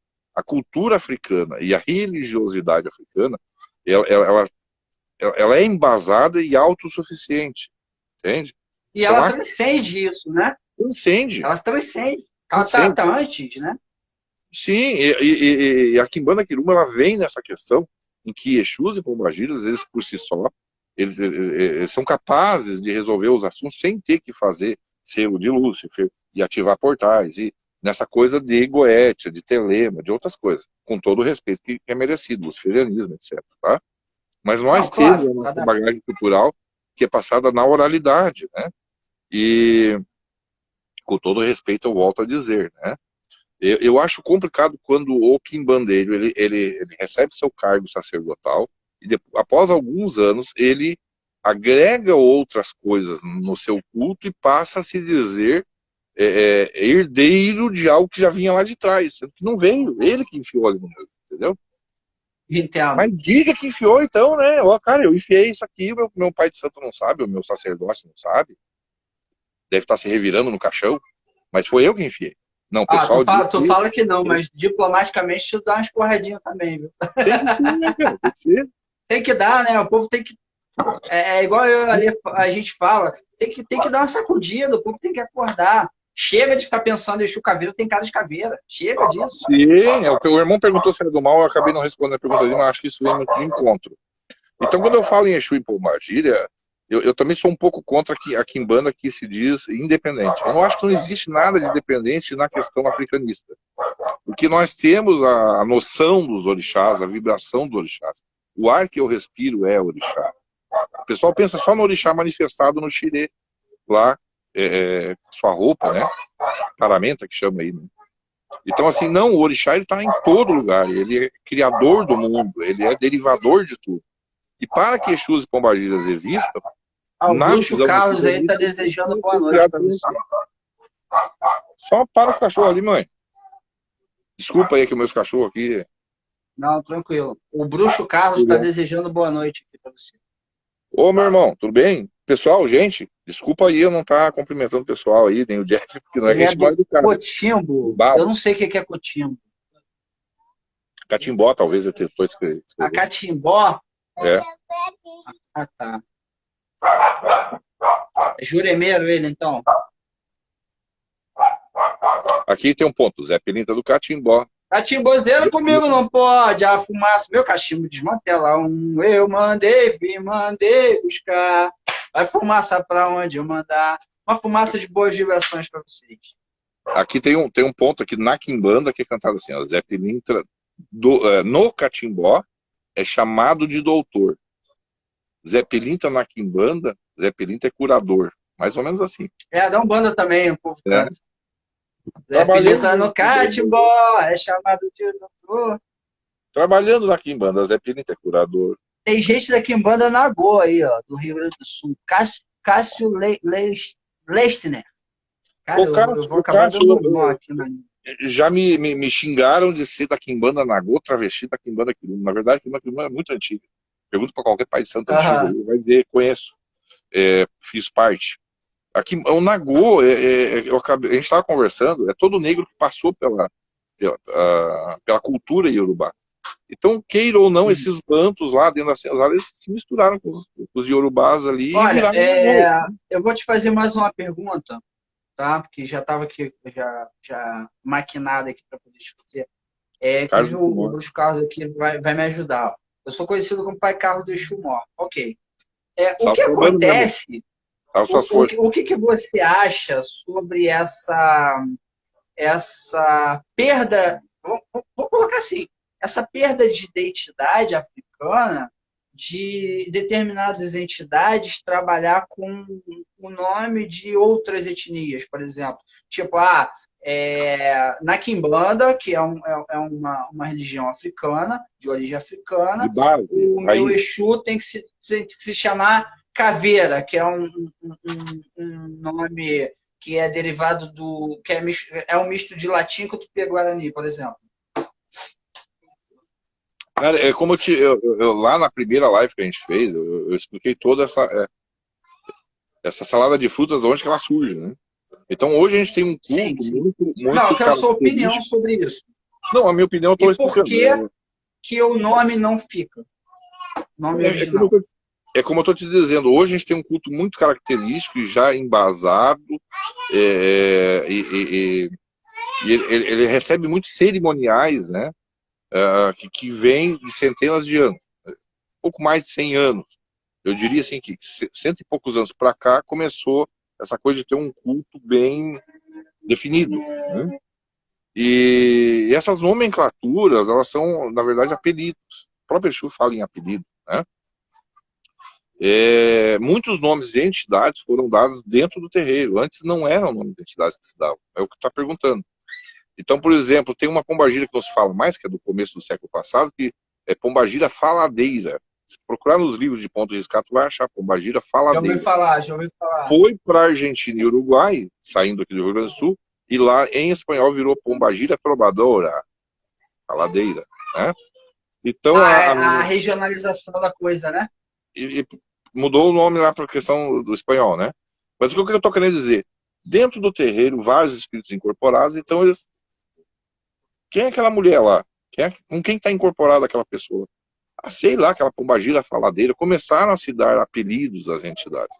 cultura africana e a religiosidade africana, ela, ela é embasada e autossuficiente, entende? E Então ela há transcende isso, né? incende, Ela transcende. Ela incende. tá antes, né? Sim, e a Quimbanda Quirumba, ela vem nessa questão em que Exus e Pombagiras, eles por si só, eles são capazes de resolver os assuntos sem ter que fazer selo de Lúcifer e ativar portais, e nessa coisa de Goetia, de Telema, de outras coisas, com todo o respeito que é merecido, luciferianismo, etc. Tá? Mas Não, nós temos claro. a nossa bagagem cultural que é passada na oralidade, né? E, com todo o respeito, eu volto a dizer, né? Eu acho complicado quando o quimbandeiro ele recebe seu cargo sacerdotal e depois, após alguns anos ele agrega outras coisas no seu culto e passa a se dizer herdeiro de algo que já vinha lá de trás, sendo que não veio, ele que enfiou ali no meio, entendeu? Entendo. Mas diga que enfiou então, né? Ó, cara, eu enfiei isso aqui, meu pai de santo não sabe, o meu sacerdote não sabe, deve estar se revirando no caixão, mas foi eu que enfiei. Não, o Ah, pessoal diz tu fala que não, mas diplomaticamente tu dá umas porradinhas também, viu? tem que ser, né, cara? Tem que ser. Tem que dar, né? O povo tem que. É igual a gente fala, tem que dar uma sacudida, o povo tem que acordar. Chega de ficar pensando em Exu Caveira, tem cara de caveira. Chega disso. Sim, o irmão perguntou se era do mal, eu acabei não respondendo a pergunta dele, mas acho que isso vem muito de encontro. Então, quando eu falo em Exu e Pombagira, eu também sou um pouco contra a Quimbanda que se diz independente. Eu não acho que não existe nada de independente na questão africanista. Porque nós temos a noção dos orixás, a vibração dos orixás. O ar que eu respiro é orixá. O pessoal pensa só no orixá manifestado no xirê, lá, sua roupa, né? Paramenta, que chama aí, né? Então, assim, não, o orixá está em todo lugar, ele é criador do mundo, ele é derivador de tudo. E para que Exus e Pombagiras existam, Ah, o na Bruxo visão Carlos aí tá africanista, eles desejando precisam boa ser noite criados para por você. orixá. Só para o cachorro ali, mãe. Desculpa aí que meus cachorros aqui... Não, tranquilo. O Bruxo Carlos está desejando boa noite aqui para você. Ô, meu irmão, tudo bem? Pessoal, gente, desculpa aí eu não estar cumprimentando o pessoal aí, nem o Jeff, porque não é Ele é gente mal do educada. Do Cotimbo. Eu Babo. não sei o que é Cotimbo. Catimbó, talvez eu tentou A escrever. Catimbó? É. Ah, tá. É juremeiro ele, então? Aqui tem um ponto, Zé Pelinta do Catimbó. Catimbozeiro comigo não pode. A fumaça, meu cachimbo desmantela um. Eu mandei buscar. Vai fumaça pra onde eu mandar. Uma fumaça de boas vibrações para vocês. Aqui tem um ponto aqui na Quimbanda que é cantado assim, ó, Zé Pelintra no Catimbó é chamado de doutor. Zé Pelintra na Quimbanda, Zé Pelintra é curador. Mais ou menos assim. Da Umbanda também, o povo É. canta. Zé Pilintra Trabalhando, no catimbó, é chamado de doutor. trabalhando na Quimbanda, Zé Pilintra é curador. Tem gente da Quimbanda Nagô aí, ó, do Rio Grande do Sul. Cássio Lestner. Cara, eu vou O acabar Cássio, dando um nó aqui na. já me xingaram de ser da Quimbanda Nagô, travesti da Quimbanda Quirumbá. Na verdade, a Quimbanda Quirumbá é muito antiga. Pergunta para qualquer pai de santo antigo, Aham. ele vai dizer, conheço, fiz parte. Aqui, o Nagô, a gente estava conversando, é todo negro que passou pela cultura iorubá. Então, queira ou não, esses bantos lá dentro da senzala, eles se misturaram com os iorubás ali e Olha, viraram Nagô. eu vou te fazer mais uma pergunta, tá? Porque já estava aqui, já maquinado aqui para poder te fazer. Carlos Inclusive, do o Chumor. Bruce Carlos aqui vai me ajudar. Eu sou conhecido como Pai Carlos do Exu. Ok. O Salve que sua mãe, meu irmão. acontece? Salve suas forças. O que você acha sobre essa perda? Vou colocar assim: essa perda de identidade africana de determinadas entidades trabalhar com o nome de outras etnias, por exemplo. Tipo, na Quimbanda, que uma religião africana, de origem De africana, base, o meu raiz. Exu tem que se chamar Caveira, que é um nome que é derivado é um misto de latim com tupi-guarani, por exemplo. Cara, é como lá na primeira live que a gente fez, eu expliquei toda essa salada de frutas, de onde que ela surge, né? Então hoje a gente tem um Sim, culto sim. muito, Não, eu muito quero a sua opinião característico. sobre isso. Não, a minha opinião eu E estou por explicando. que que o nome não fica? Nome É, é como eu original. tô, é como eu estou te dizendo, hoje a gente tem um culto muito característico e já embasado, e ele recebe muitos cerimoniais, né? Que vêm de centenas de anos, pouco mais de 100 anos. Eu diria assim que cento e poucos anos para cá começou essa coisa de ter um culto bem definido, né? E essas nomenclaturas, elas são, na verdade, apelidos. O próprio Exu fala em apelido, né? Muitos nomes de entidades foram dados dentro do terreiro. Antes não eram nomes de entidades que se davam. É o que está perguntando. Então, por exemplo, tem uma pombagira que não se fala mais, que é do começo do século passado, que é pombagira faladeira. Se procurar nos livros de ponto de resgate, vai achar pombagira Já ouvi faladeira. falar, já ouvi falar. Foi para a Argentina e Uruguai, saindo aqui do Rio Grande do Sul, e lá em espanhol virou pombagira trovadora, faladeira, né? Então, A regionalização da coisa, né? e mudou o nome lá para a questão do espanhol, né? Mas o que eu estou querendo dizer? Dentro do terreiro, vários espíritos incorporados, então eles. Quem é aquela mulher lá? Com quem está incorporada aquela pessoa? Sei lá, aquela pombagira faladeira. Começaram a se dar apelidos às entidades.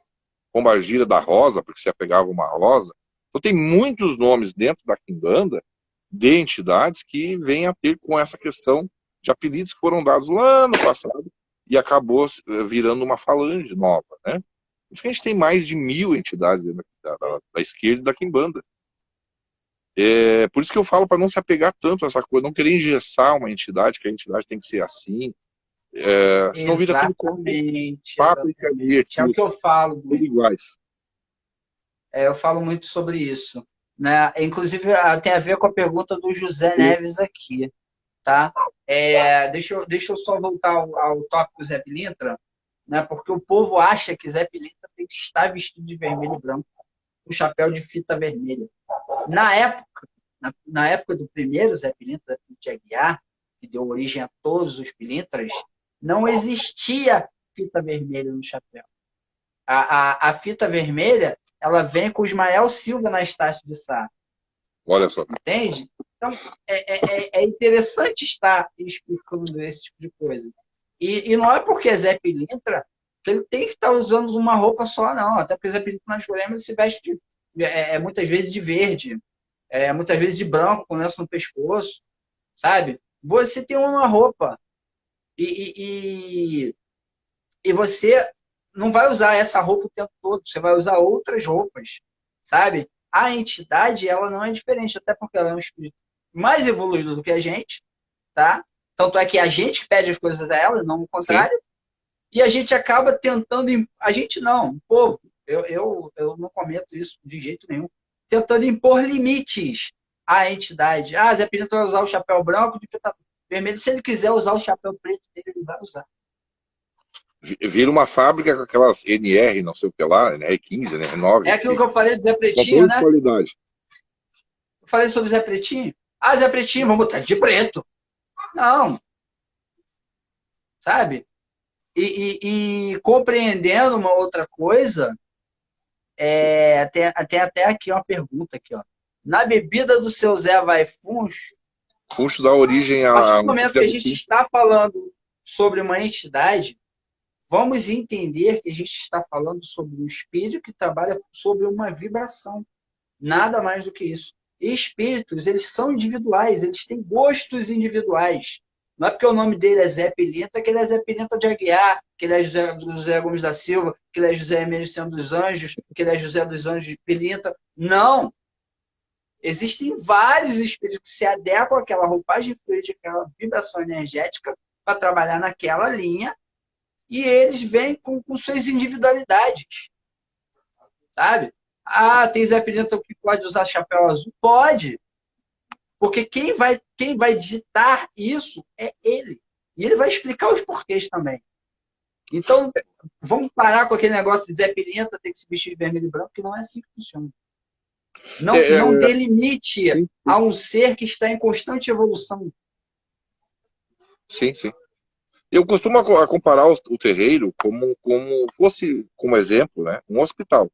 Pombagira da Rosa, porque se apegava uma rosa. Então tem muitos nomes dentro da Quimbanda de entidades que vêm a ter com essa questão de apelidos que foram dados lá no passado e acabou virando uma falange nova, né? Por isso que a gente tem mais de 1000 entidades dentro da esquerda e da Quimbanda. Por isso que eu falo para não se apegar tanto a essa coisa, não querer engessar uma entidade, que a entidade tem que ser assim, senão vira tudo Exatamente, fábrica de exatamente. É o que eu Exus, falo tudo muito. iguais. Eu falo muito sobre isso, né? Inclusive, tem a ver com a pergunta do José Neves aqui, tá? Deixa eu só voltar ao tópico Zé Pilintra, né? Porque o povo acha que Zé Pilintra tem que estar vestido de vermelho e branco, com chapéu de fita vermelha. Na época, na época do primeiro Zé Pilintra de Aguiar, que deu origem a todos os pilintras, não existia fita vermelha no chapéu. A fita vermelha, ela vem com o Ismael Silva na Estácio de Sá. Olha só. Entende? Então, é interessante estar explicando esse tipo de coisa. E não é porque Zé Pilintra que ele tem que estar usando uma roupa só, não. Até porque Zé Pilintra na Jurema ele se veste muitas vezes de verde, muitas vezes de branco, com lenço no pescoço, sabe? Você tem uma roupa e, e você não vai usar essa roupa o tempo todo, você vai usar outras roupas, sabe? A entidade, ela não é diferente, até porque ela é um espírito mais evoluído do que a gente, tá? Tanto é que a gente pede as coisas a ela, não o Sim. contrário, e a gente acaba tentando, a gente não, o povo, Eu não cometo isso de jeito nenhum. Tentando impor limites à entidade. Ah, Zé Pilintra vai usar o chapéu branco de fita vermelho. Se ele quiser usar o chapéu preto dele, ele vai usar. Vira uma fábrica com aquelas NR, não sei o que lá, NR15, É NR9, aquilo que eu falei do Zé Pretinho, controle de né? qualidade. Eu falei sobre Zé Pretinho. Ah, Zé Pretinho, vamos botar de preto. Não, sabe? E compreendendo uma outra coisa, tem até aqui uma pergunta aqui, ó. Na bebida do seu Zé vai funcho, Funcho dá origem a partir a do um momento tipo de que a gente alucínio. está falando sobre uma entidade, vamos entender que a gente está falando sobre um espírito que trabalha sobre uma vibração. Nada mais do que isso. E espíritos, eles são individuais, eles têm gostos individuais. Não é porque o nome dele é Zé Pilintra que ele é Zé Pilintra de Aguiar, que ele é José Gomes da Silva, que ele é José Emericiano dos Anjos, que ele é José dos Anjos de Pilintra. Não! Existem vários espíritos que se adequam àquela roupagem fluida, àquela vibração energética, para trabalhar naquela linha, e eles vêm com suas individualidades, sabe? Ah, tem Zé Pilintra que pode usar chapéu azul? Pode, porque quem vai ditar isso é ele. E ele vai explicar os porquês também. Então, vamos parar com aquele negócio de Zé Pilintra ter que se vestir de vermelho e branco, que não é assim que funciona. Não, É, não é, dê limite sim, a um ser que está em constante evolução. sim, sim. Eu costumo comparar o terreiro como fosse, como exemplo, né, um hospital.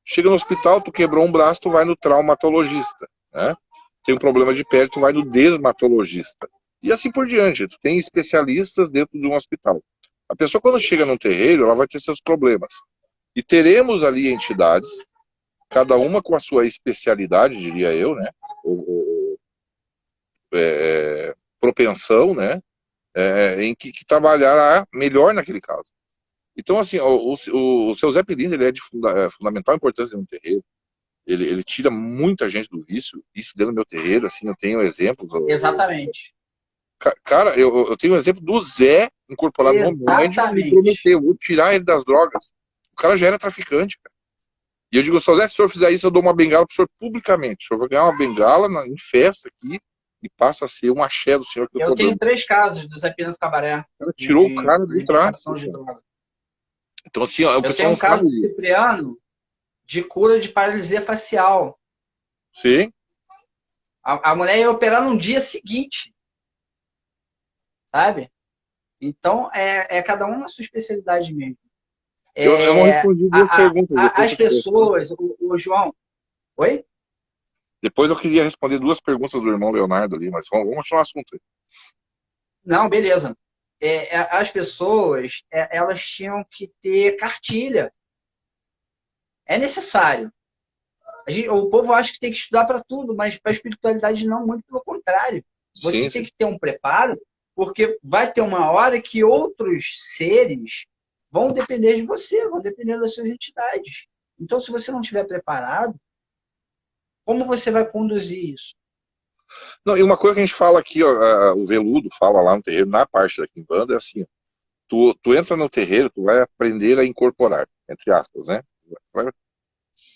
Chega no hospital, tu quebrou um braço, tu vai no traumatologista, né? Tem um problema de pele, tu vai no dermatologista. E assim por diante. Tu tem especialistas dentro de um hospital. A pessoa, quando chega num terreiro, ela vai ter seus problemas. E teremos ali entidades, cada uma com a sua especialidade, diria eu, né? Propensão, né? Em que trabalhará melhor naquele caso. Então, assim, o seu Zé Pilintra, ele é de fundamental importância no terreiro. Ele tira muita gente do vício. Isso dentro do meu terreiro, assim, eu tenho exemplos. Exatamente. Cara, eu tenho um exemplo do Zé incorporado no médium, me Exatamente. prometeu, vou tirar ele das drogas. O cara já era traficante, cara. E eu digo, se o senhor fizer isso, eu dou uma bengala pro senhor publicamente. O senhor vai ganhar uma bengala em festa aqui e passa a ser um axé do senhor que eu Eu tô tenho dando. 3 casos do Zé Pilintra Cabaré, O cara tirou o de cara do libertação tráfico, de cara. droga. Então, assim, ó, o Eu pessoal tenho não um caso sabe do disso. Cipriano de cura de paralisia facial. Sim. A mulher ia operar no dia seguinte, sabe? Então, é cada um na sua especialidade mesmo. Eu não respondi duas perguntas, depois As se eu te respondo. pessoas, o João, oi? Depois eu queria responder duas perguntas do irmão Leonardo ali, mas vamos continuar o assunto aí. Não, beleza. As pessoas, elas tinham que ter cartilha. É necessário. O povo acha que tem que estudar para tudo, mas para a espiritualidade não, muito pelo contrário. Você Sim, tem sim. que ter um preparo, porque vai ter uma hora que outros seres vão depender de você, vão depender das suas entidades. Então, se você não estiver preparado, como você vai conduzir isso? Não, e uma coisa que a gente fala aqui, ó, o Veludo fala lá no terreiro, na parte da Quimbanda, é assim, ó, tu entra no terreiro, tu vai aprender a incorporar, entre aspas, né? Vai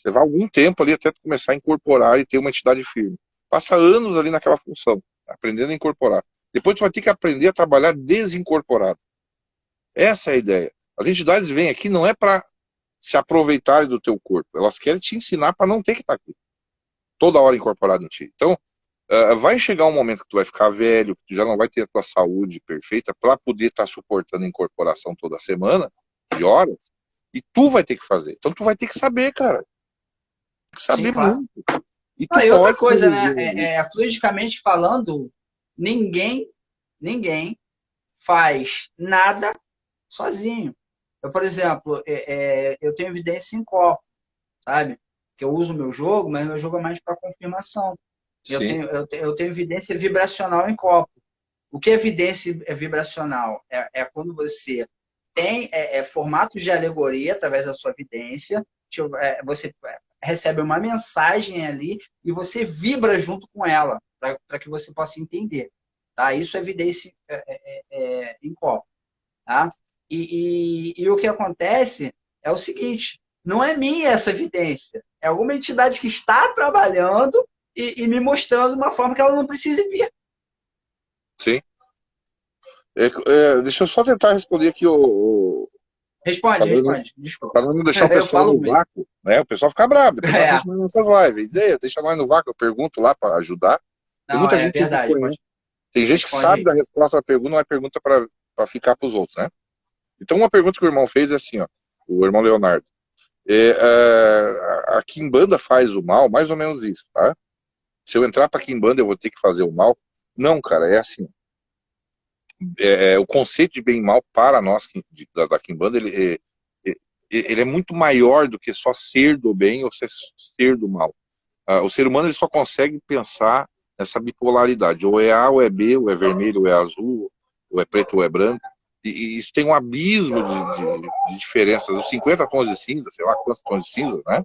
levar algum tempo ali até tu começar a incorporar e ter uma entidade firme. Passa anos ali naquela função, aprendendo a incorporar. Depois tu vai ter que aprender a trabalhar desincorporado. Essa é a ideia. As entidades vêm aqui não é para se aproveitarem do teu corpo, elas querem te ensinar para não ter que estar aqui, toda hora incorporado em ti. Então, vai chegar um momento que tu vai ficar velho, que tu já não vai ter a tua saúde perfeita para poder estar suportando a incorporação toda semana, de horas, e tu vai ter que fazer. Então tu vai ter que saber, cara. Tem que Sim, saber claro. muito. E Não, tu e outra pode coisa, né? conviver ali. Fluidicamente falando, ninguém, ninguém faz nada sozinho. Eu, por exemplo, eu tenho evidência em copo, sabe? Que eu uso meu jogo, mas meu jogo é mais para confirmação. Sim, Eu tenho evidência vibracional em copo. O que é evidência vibracional? É quando você tem formatos de alegoria através da sua evidência, você recebe uma mensagem ali e você vibra junto com ela, para que você possa entender. Tá? Isso é evidência em copo. Tá? E o que acontece é o seguinte: não é minha essa evidência. É alguma entidade que está trabalhando e me mostrando uma forma que ela não precise vir. Sim. Deixa eu só tentar responder aqui Responde, para responde. Desculpa. não deixar o Eu pessoal falo no muito. vácuo, né? O pessoal fica bravo, depois não É, assiste mais nossas lives. Deixa nós no vácuo, eu pergunto lá para ajudar. Tem não, muita é gente que verdade. conhece. Tem gente que Responde sabe aí. da resposta da pergunta, não é pergunta para ficar para os outros, né? Então, uma pergunta que o irmão fez é assim, ó, o irmão Leonardo. A Kimbanda faz o mal, mais ou menos isso, tá? Se eu entrar para Kimbanda, eu vou ter que fazer o mal? Não, cara, é assim. O conceito de bem e mal para nós da Kimbanda, ele é muito maior do que só ser do bem ou ser do mal. O ser humano ele só consegue pensar nessa bipolaridade. Ou é A ou é B, ou é vermelho ou é azul, ou é preto ou é branco. E isso tem um abismo de diferenças. Os 50 tons de cinza, sei lá quantos tons de cinza, né?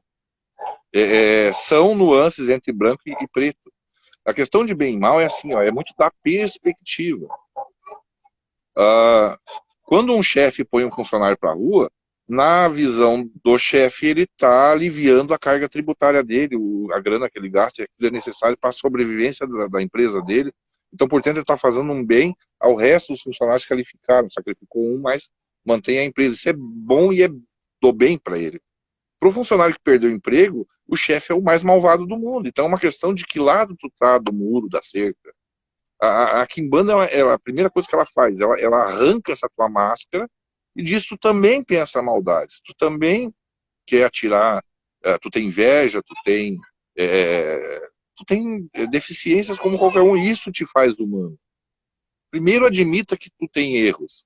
São nuances entre branco e preto. A questão de bem e mal é assim, ó, é muito da perspectiva. Quando um chefe põe um funcionário para a rua, na visão do chefe, ele está aliviando a carga tributária dele, a grana que ele gasta, aquilo é necessário para a sobrevivência da empresa dele. Então, portanto, ele está fazendo um bem ao resto dos funcionários que ali ficaram. Sacrificou um, mas mantém a empresa. Isso é bom e é do bem para ele. Para o funcionário que perdeu o emprego, o chefe é o mais malvado do mundo. Então, é uma questão de que lado tu tá do muro, da cerca. A Kimbanda, a primeira coisa que ela faz, ela arranca essa tua máscara e diz: tu também pensa maldades, tu também quer atirar, tu tem inveja, tu tem deficiências como qualquer um, e isso te faz humano. Primeiro admita que tu tem erros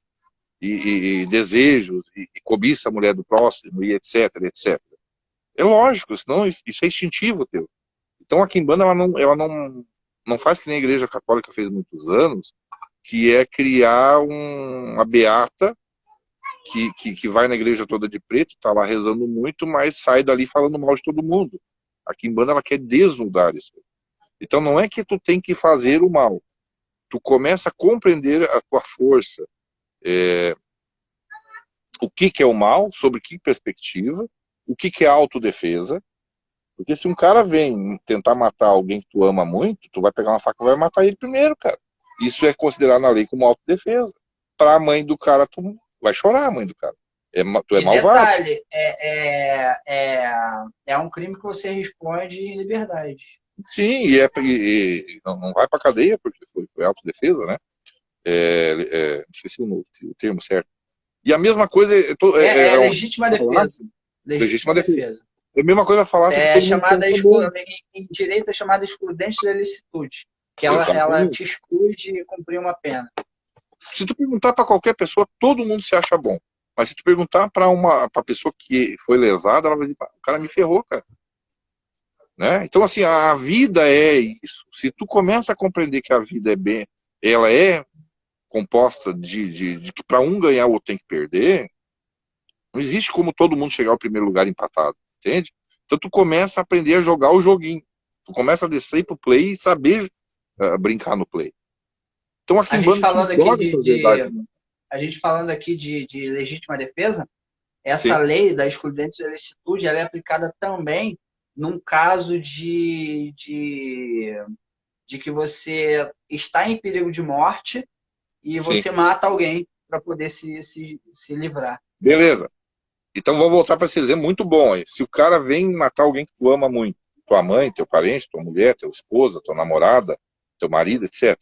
e desejos e cobiça a mulher do próximo e etc, etc. É lógico, senão isso é instintivo teu. Então a Kimbanda ela não faz que nem a Igreja Católica fez muitos anos, que é criar uma beata que vai na igreja toda de preto, tá lá rezando muito, mas sai dali falando mal de todo mundo. A Kimbanda ela quer desnudar isso. Então não é que tu tem que fazer o mal. Tu começa a compreender a tua força, o que é o mal, sobre que perspectiva, o que é autodefesa. Porque se um cara vem tentar matar alguém que tu ama muito, tu vai pegar uma faca e vai matar ele primeiro, cara. Isso é considerado na lei como autodefesa. Pra mãe do cara, tu vai chorar, a mãe do cara. Tu é E malvado. detalhe, é um crime que você responde em liberdade. Sim, e não vai pra cadeia, porque foi autodefesa, né? Não sei se o termo certo. E a mesma coisa É uma legítima defesa. legítima Legítima defesa. defesa. É a mesma coisa a falácia que É todo mundo chamada pensa bom. em direito é chamada excludente da licitude, que ela Exatamente. te exclui de cumprir uma pena. Se tu perguntar para qualquer pessoa, todo mundo se acha bom. Mas se tu perguntar para pra pessoa que foi lesada, ela vai dizer: o cara me ferrou, cara. Né? Então, assim, a vida é isso. Se tu começa a compreender que a vida ela é composta de que para um ganhar o outro tem que perder, não existe como todo mundo chegar ao primeiro lugar empatado, entende? Então tu começa a aprender a jogar o joguinho. Tu começa a descer pro play e saber brincar no play. Então aqui A em gente bando te falando aqui joga essas verdades. a gente falando aqui de legítima defesa, essa Sim, lei da excludente da licitude ela é aplicada também num caso de que você está em perigo de morte e sim. você mata alguém para poder se livrar. Beleza. Então vamos voltar para esse exemplo muito bom aí. Se o cara vem matar alguém que tu ama muito, tua mãe, teu parente, tua mulher, tua esposa, tua namorada, teu marido, etc.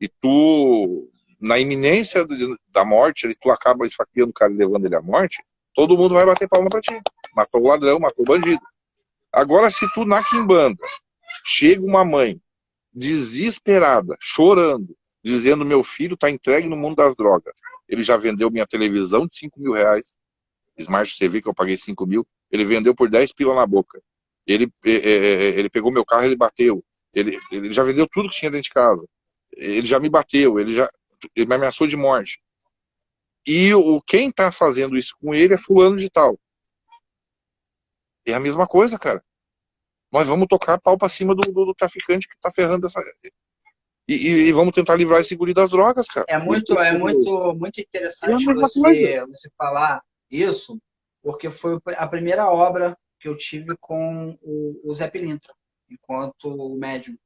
E tu, na iminência da morte, tu acaba esfaqueando o cara e levando ele à morte, todo mundo vai bater palma pra ti. Matou o ladrão, matou o bandido. Agora, se tu na quimbanda chega uma mãe desesperada, chorando, dizendo: meu filho está entregue no mundo das drogas. Ele já vendeu minha televisão de R$ 5.000, Smart TV, que eu paguei 5 mil, ele vendeu por 10 pila na boca. Ele pegou meu carro, ele bateu. Ele já vendeu tudo que tinha dentro de casa. Ele já me bateu, ele me ameaçou de morte. E quem está fazendo isso com ele é fulano de tal. É a mesma coisa, cara. Nós vamos tocar pau pra cima do traficante que tá ferrando essa. E vamos tentar livrar esse guri das drogas, cara. É muito É a muito mesma interessante coisa. você falar isso, porque foi a primeira obra que eu tive com o Zé Pilintra, enquanto médium.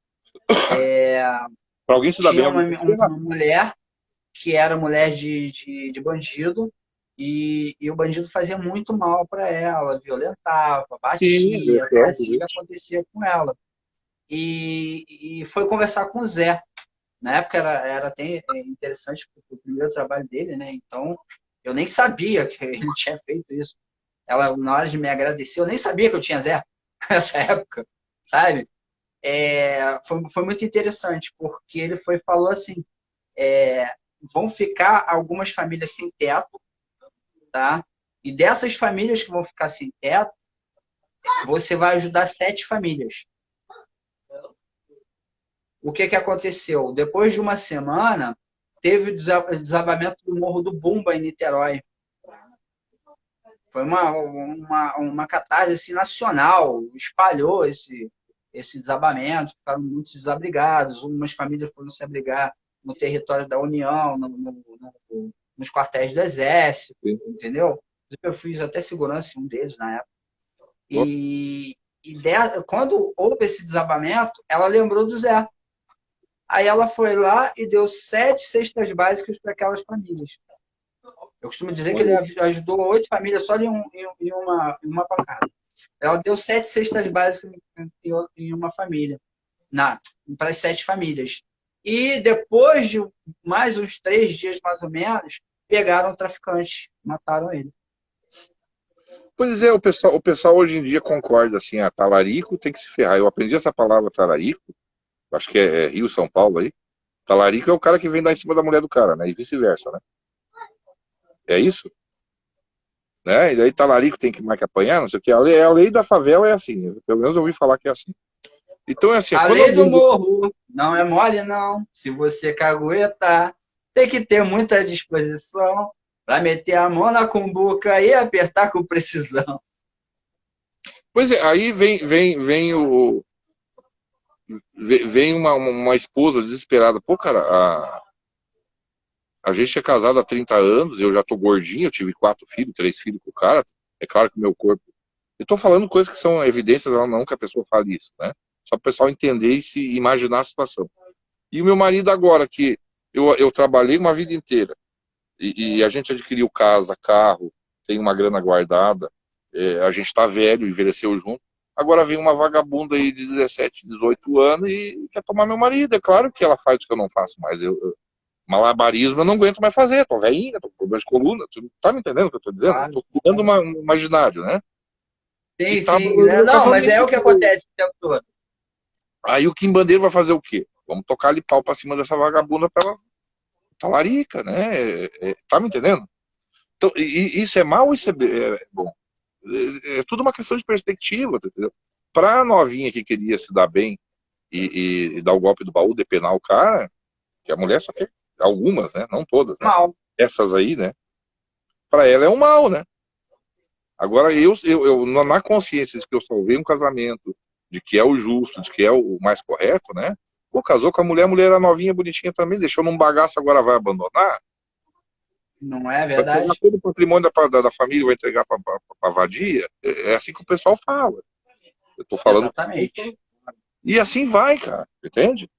Para alguém se dar bem, Tinha alguém tem que se ferrar. uma mulher que era mulher de bandido, e o bandido fazia muito mal para ela, violentava, Sim, é batia, certo fazia o que isso. acontecia com ela. E foi conversar com o Zé. Na época era até interessante, porque o primeiro trabalho dele, né? Então, eu nem sabia que ele tinha feito isso. Ela, na hora de me agradecer, eu nem sabia que eu tinha Zé nessa época, sabe? Foi muito interessante, porque ele falou assim, vão ficar algumas famílias sem teto, tá? E dessas famílias que vão ficar sem teto, você vai ajudar 7 famílias. O que aconteceu? Depois de uma semana, teve o desabamento do Morro do Bumba, em Niterói. Foi uma catarse assim, nacional, espalhou esse desabamento, ficaram muitos desabrigados, umas famílias foram se abrigar no território da União, nos quartéis do Exército, Sim. entendeu? Eu fiz até segurança em um deles na época. Ó, Quando houve esse desabamento, ela lembrou do Zé. Aí ela foi lá e deu 7 cestas básicas para aquelas famílias. Eu costumo dizer que ele olha, ajudou 8 famílias só em uma pancada. Ela deu 7 cestas básicas em uma família, para as 7 famílias. E depois de mais uns 3 dias, mais ou menos, pegaram o traficante, mataram ele. pois é, o pessoal hoje em dia concorda assim, talarico tem que se ferrar. Eu aprendi essa palavra talarico, acho que é Rio, São Paulo aí. Talarico é o cara que vem dar em cima da mulher do cara, né? E vice-versa, né? É isso? Né? E daí talarico tem que mais que apanhar, não sei o que. A lei da favela é assim, pelo menos eu ouvi falar que é assim. Então é assim, A quando lei do alguém. morro não é mole, não. Se você caguetar, tem que ter muita disposição para meter a mão na cumbuca e apertar com precisão. Pois é, aí vem uma esposa desesperada. Pô, cara, a gente é casado há 30 anos, eu já tô gordinho, eu tive 4 filhos, 3 filhos com o cara. É claro que o meu corpo. Eu tô falando coisas que são evidências, não que a pessoa fale isso, né? Só para o pessoal entender e se imaginar a situação. E o meu marido agora, que eu trabalhei uma vida inteira, e a gente adquiriu casa, carro, tem uma grana guardada, a gente tá velho, envelheceu junto. Agora vem uma vagabunda aí de 17, 18 anos e quer tomar meu marido. É claro que ela faz o que eu não faço mais. Malabarismo eu não aguento mais fazer. Tô velhinha, tô com problema de coluna. Tu tá me entendendo o que eu tô dizendo? Eu Claro. tô criando um imaginário, né? E Sim, tá sim. abalando Né? meu Não, mas é o casamento. que acontece o tempo todo. Aí o Kim Bandeira vai fazer o quê? Vamos tocar ali pau pra cima dessa vagabunda pra ela talarica, né? Tá me entendendo? Então, isso é mal ou isso é bom? É tudo uma questão de perspectiva, tá entendeu? Pra novinha que queria se dar bem e dar o golpe do baú, depenar o cara, que a mulher só quer algumas, né? Não todas, né? Mal. Essas aí, né? Pra ela é um mal, né? Agora, na consciência de que eu salvei um casamento, de que é o justo, de que é o mais correto, né? Pô, casou com a mulher era novinha, bonitinha também, deixou num bagaço, agora vai abandonar? Não é Vai pegar verdade? todo o patrimônio da família e vai entregar pra vadia? É assim que o pessoal fala. Eu tô falando. Exatamente. E assim vai, cara, entende?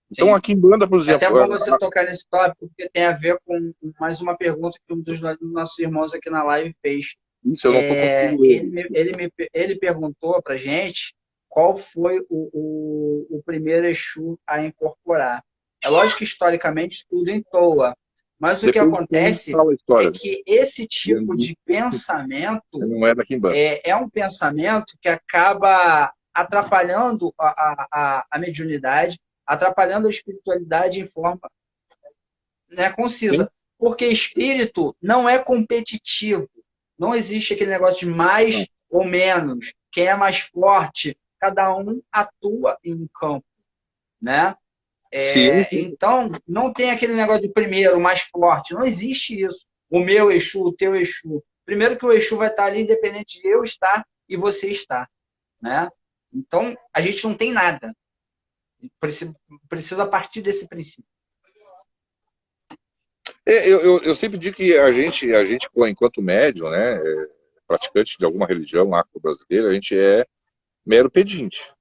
Então Sim. aqui em Banda, por É até exemplo, bom você tocar nesse tópico, porque tem a ver com mais uma pergunta que um dos nossos irmãos aqui na live fez. isso eu não tô conseguindo ler. Ele perguntou para gente qual foi o primeiro Exu a incorporar. É lógico que historicamente tudo em toa, mas o que Depende de quem acontece fala a é história. que esse tipo de pensamento Não é daqui em Banda. é um pensamento que acaba atrapalhando a mediunidade, atrapalhando a espiritualidade em forma, né, Sim. concisa. Porque espírito não é competitivo. Não existe aquele negócio de mais ou menos. Quem é mais forte, cada um atua em um campo, né? Sim. Então, não tem aquele negócio de primeiro, mais forte. Não existe isso. O meu Exu, o teu Exu. Primeiro que o Exu vai estar ali independente de eu estar e você estar, né? Então, a gente não tem nada. Precisa partir desse princípio. Eu sempre digo que a gente enquanto médium, né? praticante de alguma religião afro-brasileira, a gente é mero pedinte,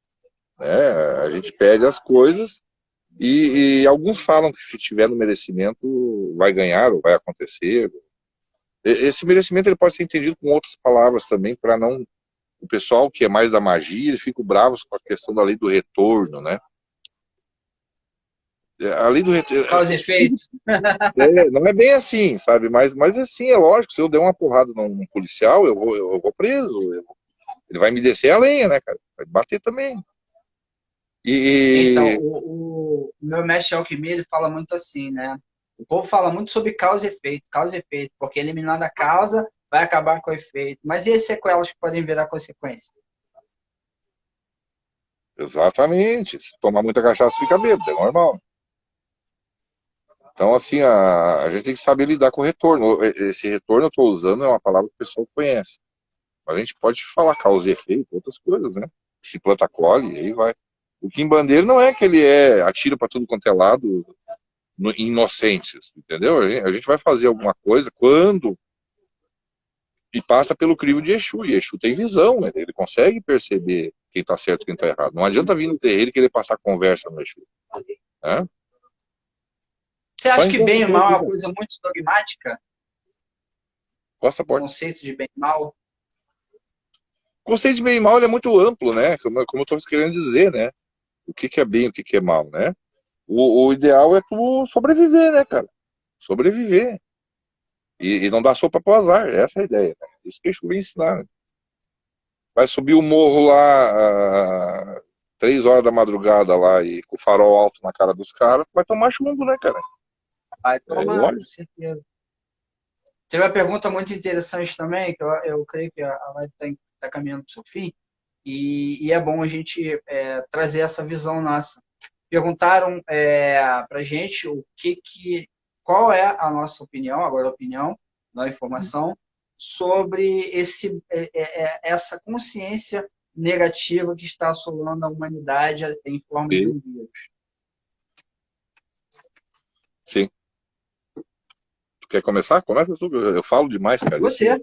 né? A gente pede as coisas e alguns falam que se tiver no merecimento vai ganhar ou vai acontecer. Esse merecimento ele pode ser entendido com outras palavras também, para não... O pessoal que é mais da magia, eles ficam bravos com a questão da lei do retorno, né? A lei do retorno... Causa e efeito. não é bem assim, sabe? Mas assim, é lógico, se eu der uma porrada num policial, eu vou preso. Ele vai me descer a lenha, né, cara? Vai bater também. Então, E... o meu mestre alquimia, ele fala muito assim, né? O povo fala muito sobre causa e efeito, porque eliminando a causa vai acabar com o efeito. Mas e as sequelas que podem virar consequência? Exatamente. Se tomar muita cachaça, fica bêbado, é normal. Então, assim, a gente tem que saber lidar com o retorno. Esse retorno eu estou usando é uma palavra que o pessoal conhece. Mas a gente pode falar causa e efeito, outras coisas, né? Se planta colhe, aí vai. O Quimbandeiro não é que ele atira para tudo quanto é lado inocentes, entendeu? A gente vai fazer alguma coisa quando e passa pelo crivo de Exu. E Exu tem visão, né? Ele consegue perceber quem está certo e quem está errado. Não adianta vir no terreiro e querer passar conversa no Exu. Né? Você Só acha que enquanto bem e for mal é uma obrigação. coisa muito dogmática? Costa a O porta. conceito de bem e mal? O conceito de bem e mal ele é muito amplo, né? Como eu estou querendo dizer, né? O que é bem, o que é mal, né? O ideal é tu sobreviver, né, cara? Sobreviver. E não dar sopa pro azar. Essa é a ideia, né? Isso que Exu vem ensinar. Né? Vai subir o morro lá 3 horas da madrugada lá e com o farol alto na cara dos caras, vai tomar chumbo, né, cara? Vai É tomar, com lógico. certeza. Teve uma pergunta muito interessante também, que eu creio que a live está caminhando para o seu fim, e é bom a gente trazer essa visão nossa. Perguntaram para a gente qual é a nossa opinião, agora a opinião, não a informação, sobre essa consciência negativa que está assolando a humanidade em forma de E, um vírus. sim. Tu quer começar? Começa tu. Eu falo demais, cara. Você,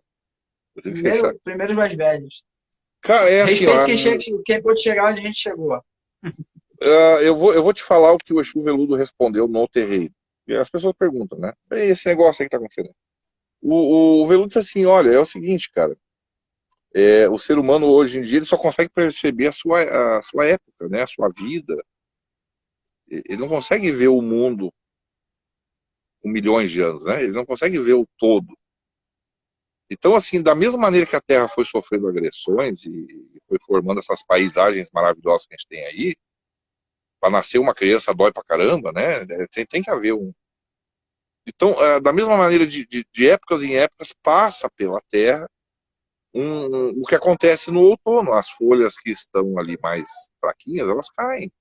Eu tenho que fechar. primeiro os mais velhos. Cara, é assim, ó. Respeito quem pode chegar onde a gente chegou. Eu vou te falar o que o Exu Veludo respondeu no terreiro. E as pessoas perguntam, né? E esse negócio aí que tá acontecendo. O Veludo disse assim: olha, é o seguinte, cara. O ser humano hoje em dia ele só consegue perceber a sua época, né? A sua vida. Ele não consegue ver o mundo com milhões de anos, né? Ele não consegue ver o todo. Então, assim, da mesma maneira que a Terra foi sofrendo agressões e foi formando essas paisagens maravilhosas que a gente tem aí, para nascer uma criança dói pra caramba, né? Tem que haver um. Então, da mesma maneira, de épocas em épocas, passa pela Terra o que acontece no outono. As folhas que estão ali mais fraquinhas, elas caem.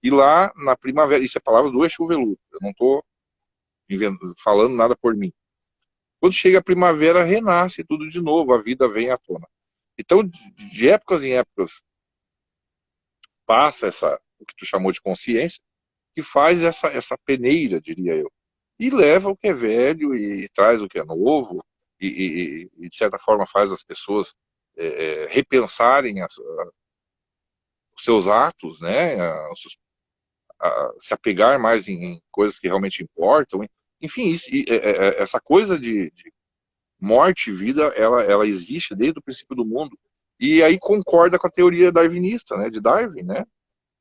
E lá na primavera, isso é palavra do Exu Veludo, eu não estou falando nada por mim. Quando chega a primavera, renasce tudo de novo, a vida vem à tona. Então, de épocas em épocas, passa o que tu chamou de consciência, que faz essa peneira, diria eu. E leva o que é velho e traz o que é novo, e de certa forma faz as pessoas repensarem os seus atos, né? Se apegar mais em coisas que realmente importam. Enfim, essa coisa de morte e vida, ela existe desde o princípio do mundo. E aí concorda com a teoria darwinista, né, de Darwin, né?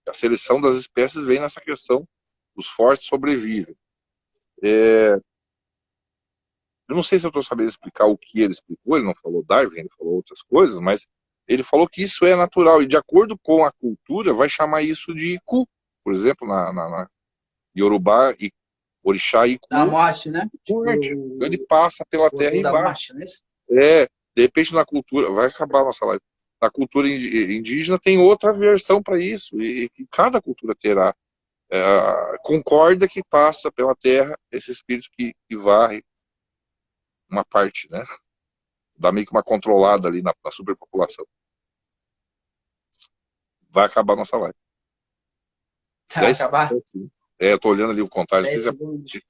A seleção das espécies vem nessa questão, os fortes sobrevivem. Eu não sei se eu estou sabendo explicar o que ele explicou, ele não falou Darwin, ele falou outras coisas, mas ele falou que isso é natural, e de acordo com a cultura, vai chamar isso de Iku. Por exemplo, na Yorubá, Orixá Da Iku, morte, né? Tipo, morte. Então ele passa pela o terra odor e da vai. morte, não é isso? De repente na cultura, vai acabar a nossa live, na cultura indígena tem outra versão para isso, e cada cultura terá. Concorda que passa pela terra esse espírito que varre uma parte, né? Dá meio que uma controlada ali na superpopulação. Vai acabar a nossa live. Tá, 10 acabar? eu tô olhando ali o contagem, não sei 10 se segundos.